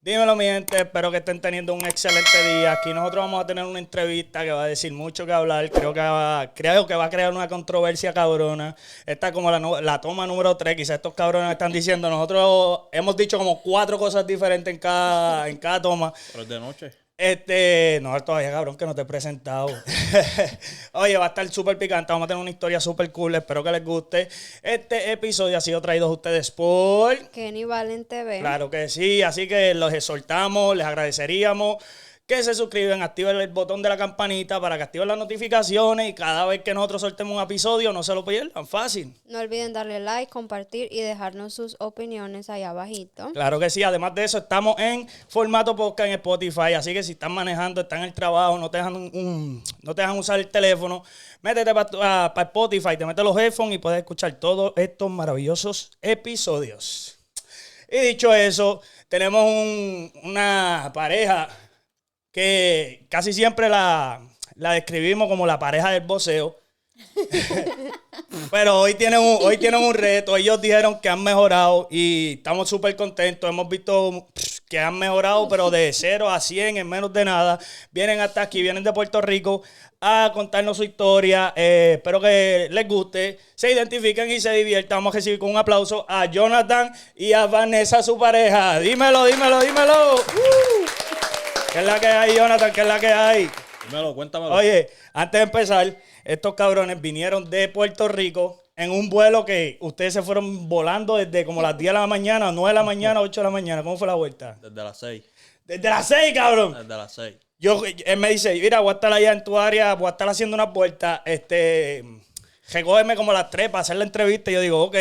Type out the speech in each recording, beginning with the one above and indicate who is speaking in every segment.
Speaker 1: Dímelo, mi gente. Espero que estén teniendo un excelente día. Aquí nosotros vamos a tener una entrevista que va a decir mucho que hablar. Creo que va a crear una controversia cabrona. Esta es como la toma número 3. Quizás estos cabrones están diciendo. Nosotros hemos dicho como 4 cosas diferentes en cada toma.
Speaker 2: Pero es de noche.
Speaker 1: No, todavía, cabrón, que no te he presentado. Oye, va a estar súper picante. Vamos a tener una historia súper cool. Espero que les guste. Este episodio ha sido traído a ustedes por
Speaker 3: Kenny Valen TV.
Speaker 1: Claro que sí. Así que los exhortamos, les agradeceríamos que se suscriban, activen el botón de la campanita para que activen las notificaciones y cada vez que nosotros soltemos un episodio no se lo pierdan. Fácil.
Speaker 3: No olviden darle like, compartir y dejarnos sus opiniones allá abajito.
Speaker 1: Claro que sí, además de eso estamos en formato podcast en Spotify, así que si están manejando, están en el trabajo, no te dejan usar el teléfono, métete para Spotify, te metes los headphones y puedes escuchar todos estos maravillosos episodios. Y dicho eso, tenemos una pareja que casi siempre la describimos como la pareja del boxeo. Pero hoy tienen un reto. Ellos dijeron que han mejorado y estamos súper contentos. Hemos visto que han mejorado, pero de 0 a 100 en menos de nada. Vienen hasta aquí, vienen de Puerto Rico a contarnos su historia. Espero que les guste, se identifiquen y se diviertan. Vamos a recibir con un aplauso a Jonathan y a Vanessa, su pareja. Dímelo. ¿Qué es la que hay, Jonathan? ¿Qué es la que hay?
Speaker 2: Dímelo, cuéntamelo.
Speaker 1: Oye, antes de empezar, estos cabrones vinieron de Puerto Rico en un vuelo que ustedes se fueron volando desde como las 10 de la mañana, 9 de la mañana, 8 de la mañana. ¿Cómo fue la vuelta?
Speaker 2: Desde las 6.
Speaker 1: Desde las 6, cabrón.
Speaker 2: Desde las 6.
Speaker 1: Él me dice, mira, voy a estar allá en tu área, voy a estar haciendo unas vueltas, recógeme como a las 3 para hacer la entrevista. Y yo digo, ok.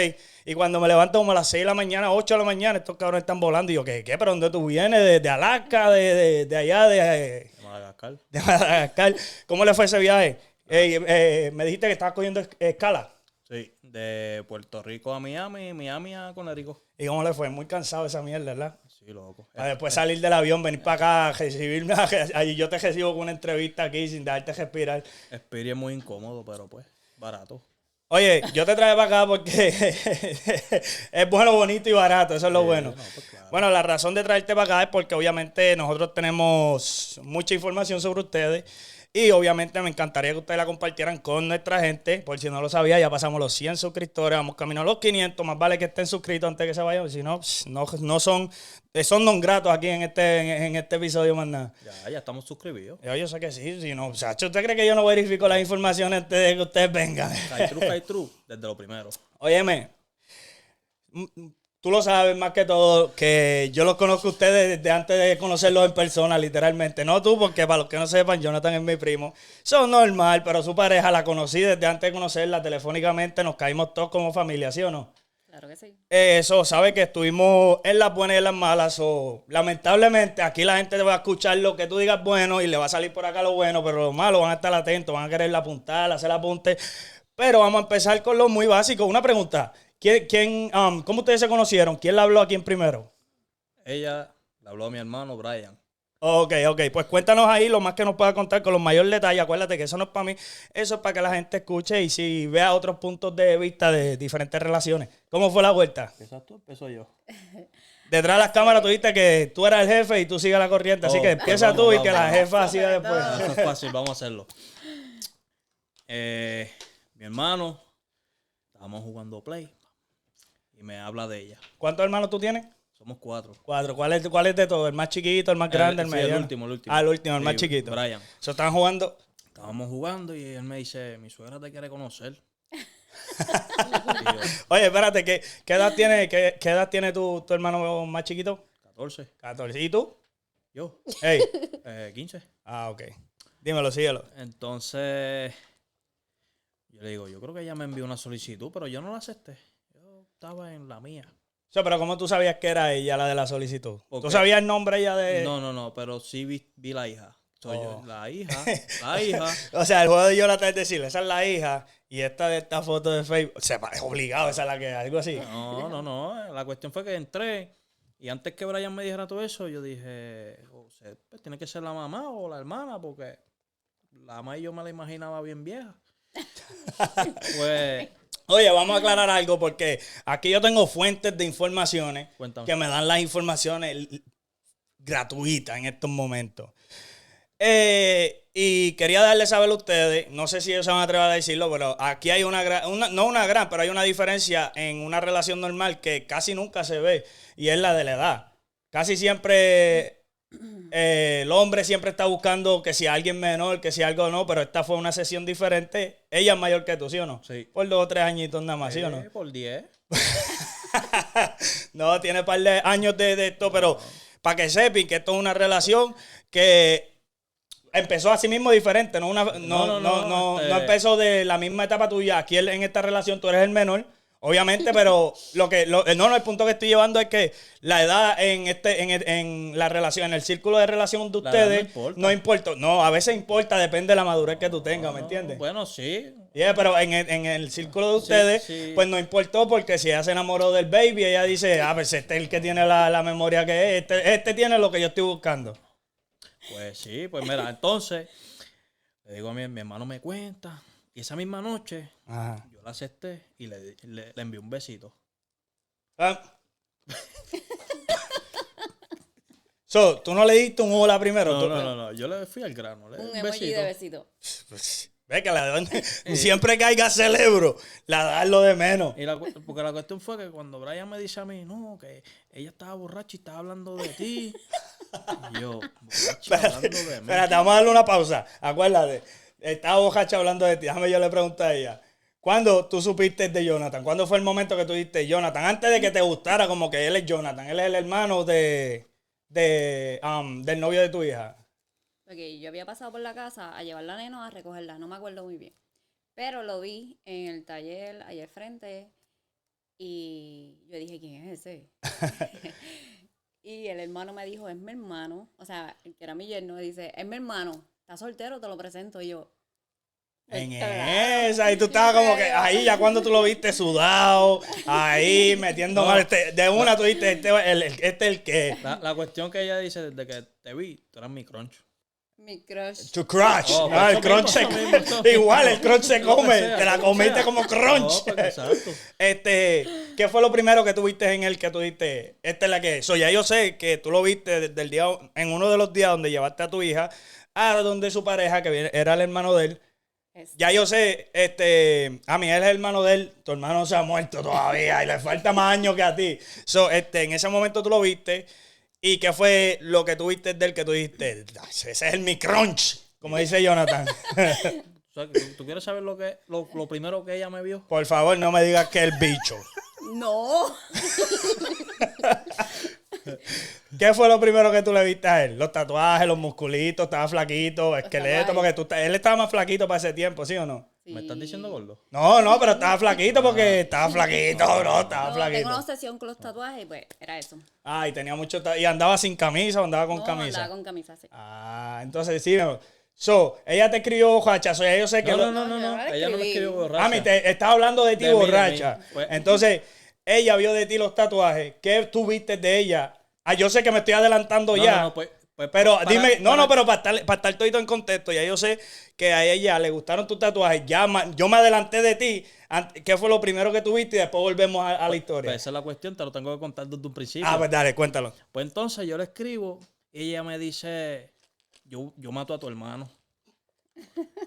Speaker 1: Y cuando me levanto como a las 6 de la mañana, 8 de la mañana, estos cabrones están volando. Y yo, ¿qué? ¿Pero dónde tú vienes? ¿De Alaska? ¿De allá?
Speaker 2: De Madagascar.
Speaker 1: De Madagascar. ¿Cómo le fue ese viaje? Me dijiste que estabas cogiendo escala.
Speaker 2: Sí, de Puerto Rico a Miami, Miami a Conérico.
Speaker 1: ¿Y cómo le fue? Muy cansado esa mierda, ¿verdad?
Speaker 2: Sí, loco.
Speaker 1: Para después salir del avión, venir para acá, recibirme. Allí yo te recibo con una entrevista aquí sin dejarte respirar.
Speaker 2: Spirit es muy incómodo, pero pues, barato.
Speaker 1: Oye, yo te traje para acá porque es bueno, bonito y barato, eso es lo bueno.
Speaker 2: No, pues claro.
Speaker 1: Bueno, la razón de traerte para acá es porque obviamente nosotros tenemos mucha información sobre ustedes y obviamente me encantaría que ustedes la compartieran con nuestra gente. Por si no lo sabía, ya pasamos los 100 suscriptores, vamos camino a los 500, más vale que estén suscritos antes que se vayan, si no, no son non gratos aquí en este episodio más nada.
Speaker 2: Ya estamos suscribidos.
Speaker 1: Yo sé que sí, si no, o sea, ¿usted cree que yo no verifico las informaciones antes de que ustedes vengan?
Speaker 2: Cae true, desde lo primero.
Speaker 1: Óyeme, tú lo sabes más que todo, que yo los conozco a ustedes desde antes de conocerlos en persona, literalmente. No tú, porque para los que no sepan, Jonathan es mi primo. Eso es normal, pero su pareja la conocí desde antes de conocerla telefónicamente. Nos caímos todos como familia, ¿sí o no?
Speaker 4: Claro que sí.
Speaker 1: Eso, sabe que estuvimos en las buenas y en las malas. Lamentablemente, aquí la gente te va a escuchar lo que tú digas bueno y le va a salir por acá lo bueno, pero lo malo van a estar atentos, van a querer apuntar, hacer apunte. Pero vamos a empezar con lo muy básico. Una pregunta. ¿Cómo ustedes se conocieron? ¿Quién le habló a quién primero?
Speaker 2: Ella le habló a mi hermano Brian.
Speaker 1: Ok. Pues cuéntanos ahí lo más que nos pueda contar con los mayores detalles. Acuérdate que eso no es para mí, eso es para que la gente escuche y si vea otros puntos de vista de diferentes relaciones. ¿Cómo fue la vuelta?
Speaker 2: ¿Empiezas tú? Empiezo yo.
Speaker 1: Detrás de las cámaras tú dijiste que tú eras el jefe y tú sigues la corriente. Así que empieza
Speaker 2: vamos,
Speaker 1: tú y
Speaker 2: vamos,
Speaker 1: que la
Speaker 2: vamos.
Speaker 1: jefa siga después.
Speaker 2: Eso es fácil, vamos a hacerlo. Mi hermano, estábamos jugando Play y me habla de ella.
Speaker 1: ¿Cuántos hermanos tú tienes?
Speaker 2: Somos 4.
Speaker 1: 4. ¿Cuál es de todo? ¿El más chiquito, el más grande, el
Speaker 2: Sí,
Speaker 1: mediano?
Speaker 2: el último.
Speaker 1: Ah, el último, el
Speaker 2: Sí,
Speaker 1: más chiquito.
Speaker 2: Brian.
Speaker 1: ¿Se están jugando?
Speaker 2: Estábamos jugando y él me dice, mi suegra te quiere conocer.
Speaker 1: Oye, espérate, ¿qué edad tiene tu hermano más chiquito?
Speaker 2: 14.
Speaker 1: 14. ¿Y tú?
Speaker 2: Yo,
Speaker 1: Hey.
Speaker 2: 15.
Speaker 1: Ah, ok. Dímelo, síguelo.
Speaker 2: Entonces, yo le digo, yo creo que ella me envió una solicitud, pero yo no la acepté. Yo estaba en la mía.
Speaker 1: O sea, pero ¿cómo tú sabías que era ella la de la solicitud? ¿Tú
Speaker 2: Porque-
Speaker 1: sabías el nombre ella de...?
Speaker 2: No, pero sí vi la hija. Soy yo,
Speaker 1: Oh.
Speaker 2: la hija.
Speaker 1: O sea, el juego de yo la tarde decirle, esa es la hija y esta foto de Facebook. O sea, es obligado, esa es la que algo así.
Speaker 2: No. La cuestión fue que entré y antes que Brian me dijera todo eso, yo dije, o sea, pues, tiene que ser la mamá o la hermana, porque la mamá y yo me la imaginaba bien vieja. Pues,
Speaker 1: Oye, vamos a aclarar algo porque aquí yo tengo fuentes de informaciones
Speaker 2: cuéntame.
Speaker 1: que me dan las informaciones gratuita en estos momentos. Y quería darles saber a ustedes, no sé si ellos se van a atrever a decirlo, pero aquí hay no una gran, pero hay una diferencia en una relación normal que casi nunca se ve, y es la de la edad. Casi siempre el hombre siempre está buscando que si alguien menor, que si algo no, pero esta fue una sesión diferente. Ella es mayor que tú, ¿sí o no?
Speaker 2: Sí.
Speaker 1: Por 2 o 3 añitos nada más, ¿sí o no?
Speaker 2: Por 10.
Speaker 1: No, tiene un par de años de esto, pero para que sepan que esto es una relación que empezó así mismo diferente, no empezó de la misma etapa tuya. Aquí en esta relación tú eres el menor, obviamente, pero el punto que estoy llevando es que la edad en la relación, en el círculo de relación de ustedes, no importa. No, a veces importa, depende de la madurez que tú tengas, ¿me entiendes?
Speaker 2: Bueno, sí.
Speaker 1: Yeah, pero en el círculo de ustedes,
Speaker 2: sí.
Speaker 1: pues no importó, porque si ella se enamoró del baby, ella dice, pues este es el que tiene la memoria que es, este tiene lo que yo estoy buscando.
Speaker 2: Pues sí, pues mira, entonces, le digo a mi hermano me cuenta, y esa misma noche,
Speaker 1: Ajá.
Speaker 2: yo la acepté y le envié un besito.
Speaker 1: So, ¿tú no le diste un hola primero?
Speaker 2: No, yo le fui al grano, le di
Speaker 4: Un
Speaker 2: un
Speaker 4: emoji
Speaker 2: besito.
Speaker 4: de besito.
Speaker 1: Pues, ve que siempre que haya cerebro, la da lo de menos.
Speaker 2: Porque la cuestión fue que cuando Brian me dice a mí, no, que ella estaba borracha y estaba hablando de ti. Y yo, borracha hablando de mí.
Speaker 1: Espérate, vamos a darle una pausa. Acuérdate, estaba borracha hablando de ti. Déjame yo le pregunté a ella. ¿Cuándo tú supiste de Jonathan? ¿Cuándo fue el momento que tú dijiste Jonathan? Antes de que te gustara, como que él es Jonathan. Él es el hermano del novio de tu hija.
Speaker 4: Porque yo había pasado por la casa a llevar la nena a recogerla, no me acuerdo muy bien. Pero lo vi en el taller allá al frente y yo dije, ¿quién es ese? Y el hermano me dijo, es mi hermano. O sea, el que era mi yerno, me dice, es mi hermano. ¿Estás soltero? Te lo presento. Y yo,
Speaker 1: En
Speaker 4: claro.
Speaker 1: esa, y tú estabas como que ahí, ya cuando tú lo viste sudado, ahí metiendo mal. De una tú dijiste, este es el que.
Speaker 2: La cuestión que ella dice, desde que te vi, tú eras mi crunch.
Speaker 4: Mi crush.
Speaker 1: To crunch.
Speaker 2: Oh,
Speaker 1: No, el
Speaker 2: eso
Speaker 1: crunch
Speaker 2: mismo,
Speaker 1: se
Speaker 2: eso mismo.
Speaker 1: igual, el crunch se
Speaker 2: Lo que
Speaker 1: come.
Speaker 2: sea,
Speaker 1: Te la
Speaker 2: lo que
Speaker 1: comiste
Speaker 2: sea.
Speaker 1: como crunch.
Speaker 2: No, pues, exacto.
Speaker 1: ¿Qué fue lo primero que tú viste en él que tú dijiste? Esta es la que es. Ya yo sé que tú lo viste desde el día, en uno de los días donde llevaste a tu hija a donde su pareja, que era el hermano de él. Ya yo sé, a mí él es el hermano de él, tu hermano no se ha muerto todavía y le falta más años que a ti. En ese momento tú lo viste. ¿Y qué fue lo que tú viste de él que tú dijiste? Ese es el mi crunch, como dice Jonathan.
Speaker 2: O sea, ¿tú quieres saber lo primero que ella me vio?
Speaker 1: Por favor, no me digas que el bicho.
Speaker 4: No.
Speaker 1: ¿Qué fue lo primero que tú le viste a él? Los tatuajes, los musculitos, estaba flaquito, esqueleto, porque él estaba más flaquito para ese tiempo, ¿sí o no?
Speaker 2: ¿Me estás diciendo gordo?
Speaker 1: No, pero estaba flaquito porque estaba flaquito, bro, estaba
Speaker 4: No,
Speaker 1: flaquito.
Speaker 4: tengo una obsesión con los tatuajes y pues era eso.
Speaker 1: Ah, y tenía y andaba sin camisa o andaba con
Speaker 4: No,
Speaker 1: camisa.
Speaker 4: andaba con camisa, sí.
Speaker 1: Ah, entonces sí. Ella te escribió borracha, ya yo sé que
Speaker 2: No,
Speaker 4: yo no le
Speaker 2: ella no me
Speaker 4: escribí.
Speaker 2: escribió borracha.
Speaker 1: A mí te estaba hablando de ti
Speaker 2: De mí, de
Speaker 1: borracha.
Speaker 2: mí. Pues-
Speaker 1: Entonces, ella vio de ti los tatuajes. ¿Qué tú viste de ella? Ah, yo sé que me estoy adelantando ya.
Speaker 2: Pues,
Speaker 1: pero
Speaker 2: para-
Speaker 1: dime,
Speaker 2: para-
Speaker 1: pero para estar todito en contexto, ya yo sé que a ella le gustaron tus tatuajes. Yo me adelanté de ti. ¿Qué fue lo primero que tuviste? Y después volvemos a la historia.
Speaker 2: Pues esa es la cuestión, te lo tengo que contar desde un principio.
Speaker 1: Pues dale, cuéntalo.
Speaker 2: Pues entonces yo le escribo y ella me dice, yo mato a tu hermano.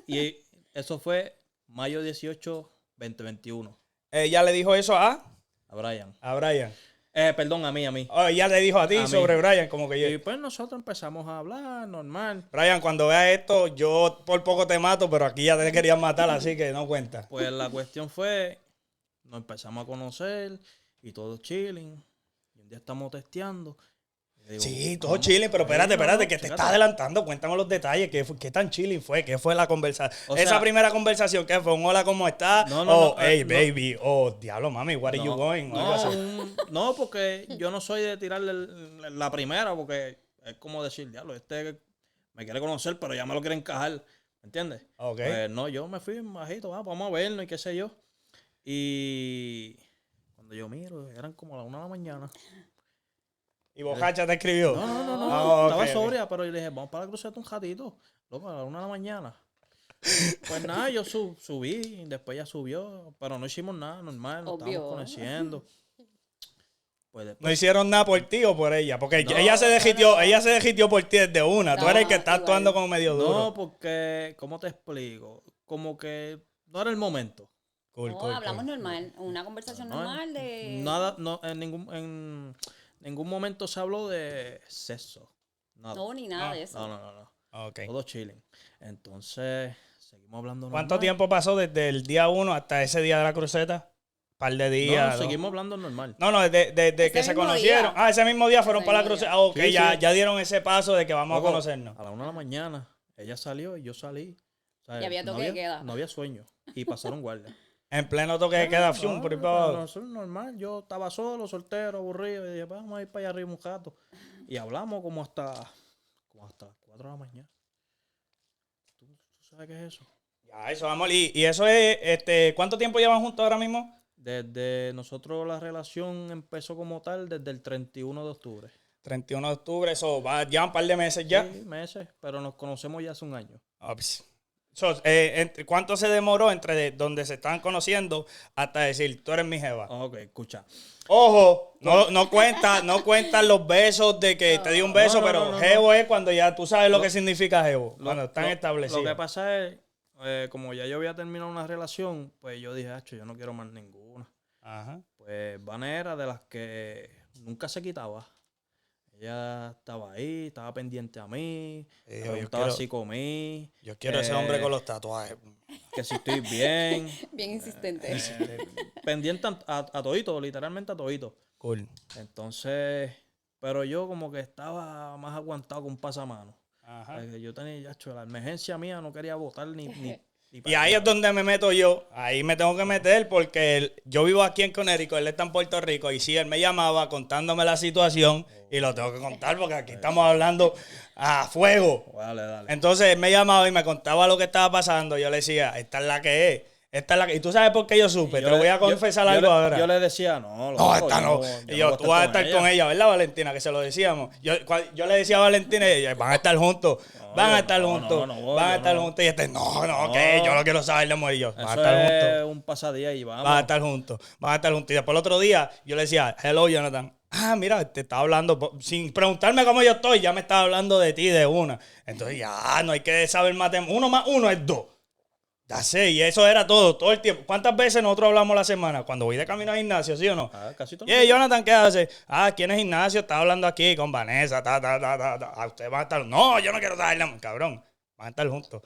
Speaker 2: Y eso fue mayo 18, 2021.
Speaker 1: Ella le dijo eso
Speaker 2: A Brian.
Speaker 1: a Brian.
Speaker 2: Perdón, a mí.
Speaker 1: Ella le dijo a ti
Speaker 2: A mí.
Speaker 1: sobre Brian, como que yo.
Speaker 2: Y pues nosotros empezamos a hablar, normal.
Speaker 1: Brian, cuando veas esto, yo por poco te mato, pero aquí ya te querían matar, así que no cuenta.
Speaker 2: Pues la cuestión fue, nos empezamos a conocer y todo chilling. Y un día estamos testeando. Y digo,
Speaker 1: Sí, todo
Speaker 2: ¿cómo?
Speaker 1: chilling, pero espérate, que te
Speaker 2: chécate.
Speaker 1: estás adelantando. Cuéntame los detalles. ¿Qué tan chilling fue? ¿Qué fue la conversación?
Speaker 2: O
Speaker 1: Esa
Speaker 2: sea,
Speaker 1: primera conversación, ¿qué fue? ¿Un hola, cómo estás? Hey,
Speaker 2: no.
Speaker 1: baby. Diablo, mami, where are you going? O algo así.
Speaker 2: No, porque yo no soy de tirarle la primera, porque es como decir, diablo, me quiere conocer, pero ya me lo quiere encajar. ¿Me entiendes?
Speaker 1: Ok.
Speaker 2: Pues no, yo me fui bajito, vamos a vernos y qué sé yo. Y cuando yo miro, eran como las 1 de la mañana.
Speaker 1: ¿Y Bocacha te escribió?
Speaker 2: No.
Speaker 1: Ah,
Speaker 2: Estaba
Speaker 1: ok.
Speaker 2: sobria, pero yo le dije, vamos para la cruceta un ratito. Loco, a las 1 de la mañana. Pues nada, yo subí, después ella subió, pero no hicimos nada, normal, nos
Speaker 4: Obvio.
Speaker 2: estábamos conociendo. Pues
Speaker 1: No
Speaker 2: después,
Speaker 1: hicieron nada por ti o por ella. Porque
Speaker 2: No,
Speaker 1: ella se desgitió,
Speaker 4: no.
Speaker 1: ella se desgitió por ti desde una. Tú
Speaker 4: No,
Speaker 1: eres el que está
Speaker 4: igual.
Speaker 1: actuando como medio duro.
Speaker 2: no, porque, ¿cómo te explico? Como que no era el momento.
Speaker 1: Cool,
Speaker 4: No,
Speaker 1: cool,
Speaker 4: hablamos
Speaker 1: cool.
Speaker 4: normal, una conversación
Speaker 2: No,
Speaker 4: normal de...
Speaker 2: Nada, no, en ningún momento se habló de sexo. Nada.
Speaker 4: No, ni nada
Speaker 1: Ah,
Speaker 4: de eso.
Speaker 2: No.
Speaker 1: Ok.
Speaker 2: Todo chilling. Entonces, seguimos hablando
Speaker 1: ¿Cuánto
Speaker 2: normal.
Speaker 1: tiempo pasó desde el día 1 hasta ese día de la cruceta? Par de días.
Speaker 2: No,
Speaker 1: ¿no?
Speaker 2: seguimos hablando normal.
Speaker 1: No, desde
Speaker 4: Ese
Speaker 1: que se
Speaker 4: mismo
Speaker 1: conocieron.
Speaker 4: día.
Speaker 1: Ese mismo día fueron
Speaker 4: Ese
Speaker 1: para la
Speaker 4: mismo
Speaker 1: cruceta.
Speaker 4: día.
Speaker 1: Ah, ok,
Speaker 2: Sí,
Speaker 1: ya,
Speaker 2: sí.
Speaker 1: ya dieron ese paso de que vamos
Speaker 2: Luego,
Speaker 1: a conocernos.
Speaker 2: A la 1 de la mañana, ella salió y yo salí. O sea,
Speaker 4: Y había toque de queda.
Speaker 2: No había sueño. Y pasaron guardia.
Speaker 1: En pleno toque de queda, fium, por ahí para abajo.
Speaker 2: Eso es normal. Yo estaba solo, soltero, aburrido. Y dije, vamos a ir para allá arriba un rato. Y hablamos como hasta 4 de la mañana. ¿Tú sabes qué es eso?
Speaker 1: Ya, eso, amor. Y eso es, ¿cuánto tiempo llevan juntos ahora mismo?
Speaker 2: Desde nosotros la relación empezó como tal desde el 31 de octubre.
Speaker 1: 31 de octubre, eso va, llevan un par de meses ya.
Speaker 2: Sí, meses, pero nos conocemos ya hace un año.
Speaker 1: Ah, pues. So, ¿cuánto se demoró entre donde se estaban conociendo hasta decir, tú eres mi jeva?
Speaker 2: Ok, escucha.
Speaker 1: Ojo, no cuentan los besos de que te di un beso,
Speaker 2: No,
Speaker 1: pero
Speaker 2: no.
Speaker 1: jevo es cuando ya tú sabes lo que significa jevo, cuando están
Speaker 2: Lo
Speaker 1: establecidos.
Speaker 2: que pasa es, como ya yo había terminado una relación, pues yo dije, yo no quiero más ninguna.
Speaker 1: Ajá.
Speaker 2: Pues Vane era de las que nunca se quitaba. Ella estaba ahí, estaba pendiente a mí, me
Speaker 1: Yo
Speaker 2: preguntaba
Speaker 1: quiero-
Speaker 2: si comí,
Speaker 1: Yo quiero ese hombre con los tatuajes.
Speaker 2: que si estoy bien.
Speaker 4: Bien insistente.
Speaker 2: Pendiente a todito, literalmente a todito.
Speaker 1: Cool.
Speaker 2: Entonces, pero yo como que estaba más aguantado con un pasamano.
Speaker 1: Ajá.
Speaker 2: Yo tenía, la emergencia mía no quería votar ni
Speaker 1: Y ahí es donde me meto yo. Ahí me tengo que meter porque yo vivo aquí en Connecticut, él está en Puerto Rico. Y sí, él me llamaba contándome la situación y lo tengo que contar porque aquí estamos hablando a fuego.
Speaker 2: Dale.
Speaker 1: Entonces él me llamaba y me contaba lo que estaba pasando. Yo le decía, esta es la que es. Esta es la que... Y tú sabes por qué yo supe. Te lo voy a confesar algo ahora.
Speaker 2: Yo le decía, no,
Speaker 1: No, esta no. Y yo, tú vas a estar con ella, ¿verdad, Valentina? Que se lo decíamos. Yo le decía a Valentina y ella, van a estar juntos. Van a estar juntos. Van a estar juntos. Y no, que yo no quiero saber de amor. Y yo, van a
Speaker 2: Eso
Speaker 1: estar
Speaker 2: es
Speaker 1: juntos.
Speaker 2: un pasadía y vamos.
Speaker 1: Van a estar juntos. Van a estar juntos. Y después el otro día, yo le decía, hello, Jonathan. Mira, te estaba hablando, sin preguntarme cómo yo estoy, ya me estaba hablando de ti de una. Entonces ya, no hay que saber matemáticas. 1 más 1 es 2. Ya sé, y eso era todo el tiempo. ¿Cuántas veces nosotros hablamos la semana? Cuando voy de camino al gimnasio, ¿sí o no?
Speaker 2: Casi todo.
Speaker 1: Jonathan, ¿qué hace? ¿Quién es Ignacio? Está hablando aquí con Vanessa, Ustedes van a estar... No, yo no quiero darle, cabrón. Van a estar juntos.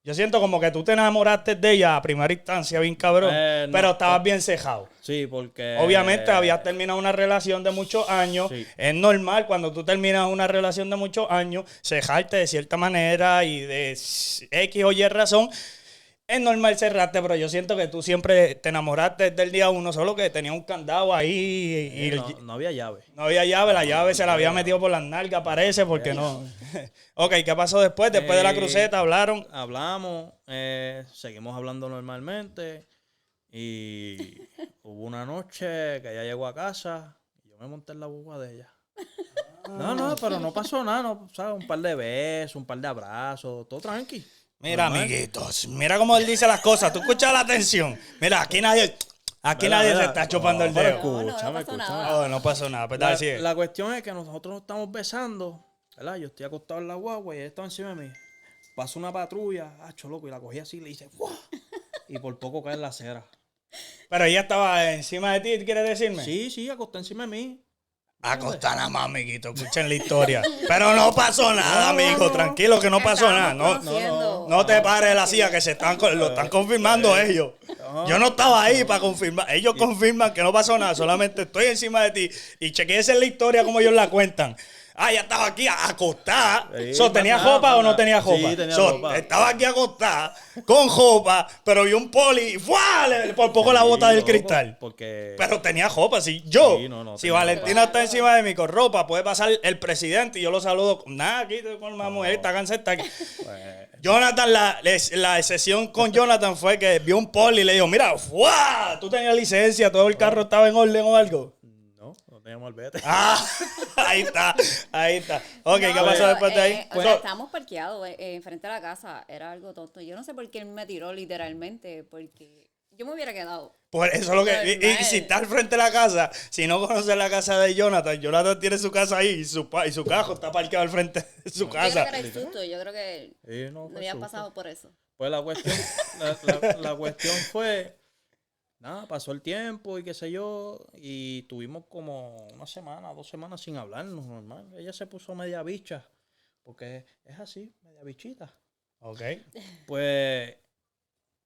Speaker 1: Yo siento como que tú te enamoraste de ella a primera instancia, bien cabrón,
Speaker 2: No,
Speaker 1: pero estabas bien cejado.
Speaker 2: Sí, porque...
Speaker 1: Obviamente habías terminado una relación de muchos años.
Speaker 2: Sí.
Speaker 1: Es normal cuando tú terminas una relación de muchos años, cejarte de cierta manera y de X o Y razón. Es normal cerrarte, pero yo siento que tú siempre te enamoraste desde el día 1, solo que tenía un candado ahí y
Speaker 2: no había llave.
Speaker 1: no había llave, la llave se la había metido por las nalgas, parece, porque no. Ok, ¿qué pasó después? Después de la cruceta, hablaron.
Speaker 2: Hablamos, seguimos hablando normalmente y hubo una noche que ella llegó a casa y yo me monté en la guagua de ella. No, pero no pasó nada, no, ¿sabes? Un par de besos, un par de abrazos, todo tranqui.
Speaker 1: Mira,
Speaker 2: Normal.
Speaker 1: amiguitos, mira cómo él dice las cosas. Tú escuchas la atención. Mira, aquí nadie se está chupando el
Speaker 2: pero
Speaker 1: dedo.
Speaker 2: escúchame,
Speaker 4: pasó
Speaker 2: escúchame.
Speaker 4: nada.
Speaker 1: No pasó nada. Pues dale, sigue.
Speaker 2: La cuestión es que nosotros nos estamos besando, ¿verdad? Yo estoy acostado en la guagua y ella estaba encima de mí. Pasa una patrulla, loco, y la cogí así y le hice ¡fua! Y por poco cae en la acera.
Speaker 1: Pero ella estaba encima de ti, ¿quieres decirme?
Speaker 2: Sí, acostó encima de mí.
Speaker 1: Acostar nada más, amiguito. Escuchen la historia. Pero no pasó nada, amigo. Tranquilo que no pasó nada. No te pares de la silla que lo están confirmando ellos. Yo no estaba ahí para confirmar. Ellos confirman que no pasó nada. Solamente estoy encima de ti. Y chequéese la historia como ellos la cuentan. Ya estaba aquí acostada.
Speaker 2: Sí,
Speaker 1: ¿Tenía
Speaker 2: nada,
Speaker 1: ropa o no
Speaker 2: nada.
Speaker 1: tenía ropa?
Speaker 2: Sí, tenía ropa.
Speaker 1: Estaba aquí acostada con ropa, pero vi un poli y ¡fua! Por poco la bota del
Speaker 2: loco,
Speaker 1: cristal.
Speaker 2: Porque...
Speaker 1: Pero tenía ropa, si yo,
Speaker 2: Sí, no,
Speaker 1: si
Speaker 2: tenía
Speaker 1: Valentina está encima de mí con ropa, puede pasar el presidente y yo lo saludo. Nada, aquí con la mujer, está cansada, está aquí.
Speaker 2: Pues,
Speaker 1: Jonathan, la excepción con Jonathan fue que vio un poli y le dijo, mira, ¡fua! Tú tenías licencia, todo el carro estaba en orden o algo.
Speaker 2: no teníamos el vete.
Speaker 1: Ahí está. Ok, ¿qué pasó después de ahí?
Speaker 4: O sea, estábamos parqueados enfrente de la casa. Era algo tonto. Yo no sé por qué él me tiró literalmente, porque yo me hubiera quedado.
Speaker 1: Por eso lo que. Y
Speaker 4: Normal.
Speaker 1: si está al frente de la casa, si no conoces la casa de Jonathan, Jonathan tiene su casa ahí y su carro está parqueado al frente de su
Speaker 4: Yo creo
Speaker 1: casa.
Speaker 4: que era el susto, yo creo que
Speaker 2: Sí, no,
Speaker 4: no
Speaker 2: fue
Speaker 4: había
Speaker 2: susto.
Speaker 4: pasado por eso.
Speaker 2: Pues la cuestión, la cuestión fue, nada, pasó el tiempo y qué sé yo, y tuvimos como una semana, 2 semanas sin hablarnos, normal. Ella se puso media bicha, porque es así, media bichita.
Speaker 1: Ok.
Speaker 2: Pues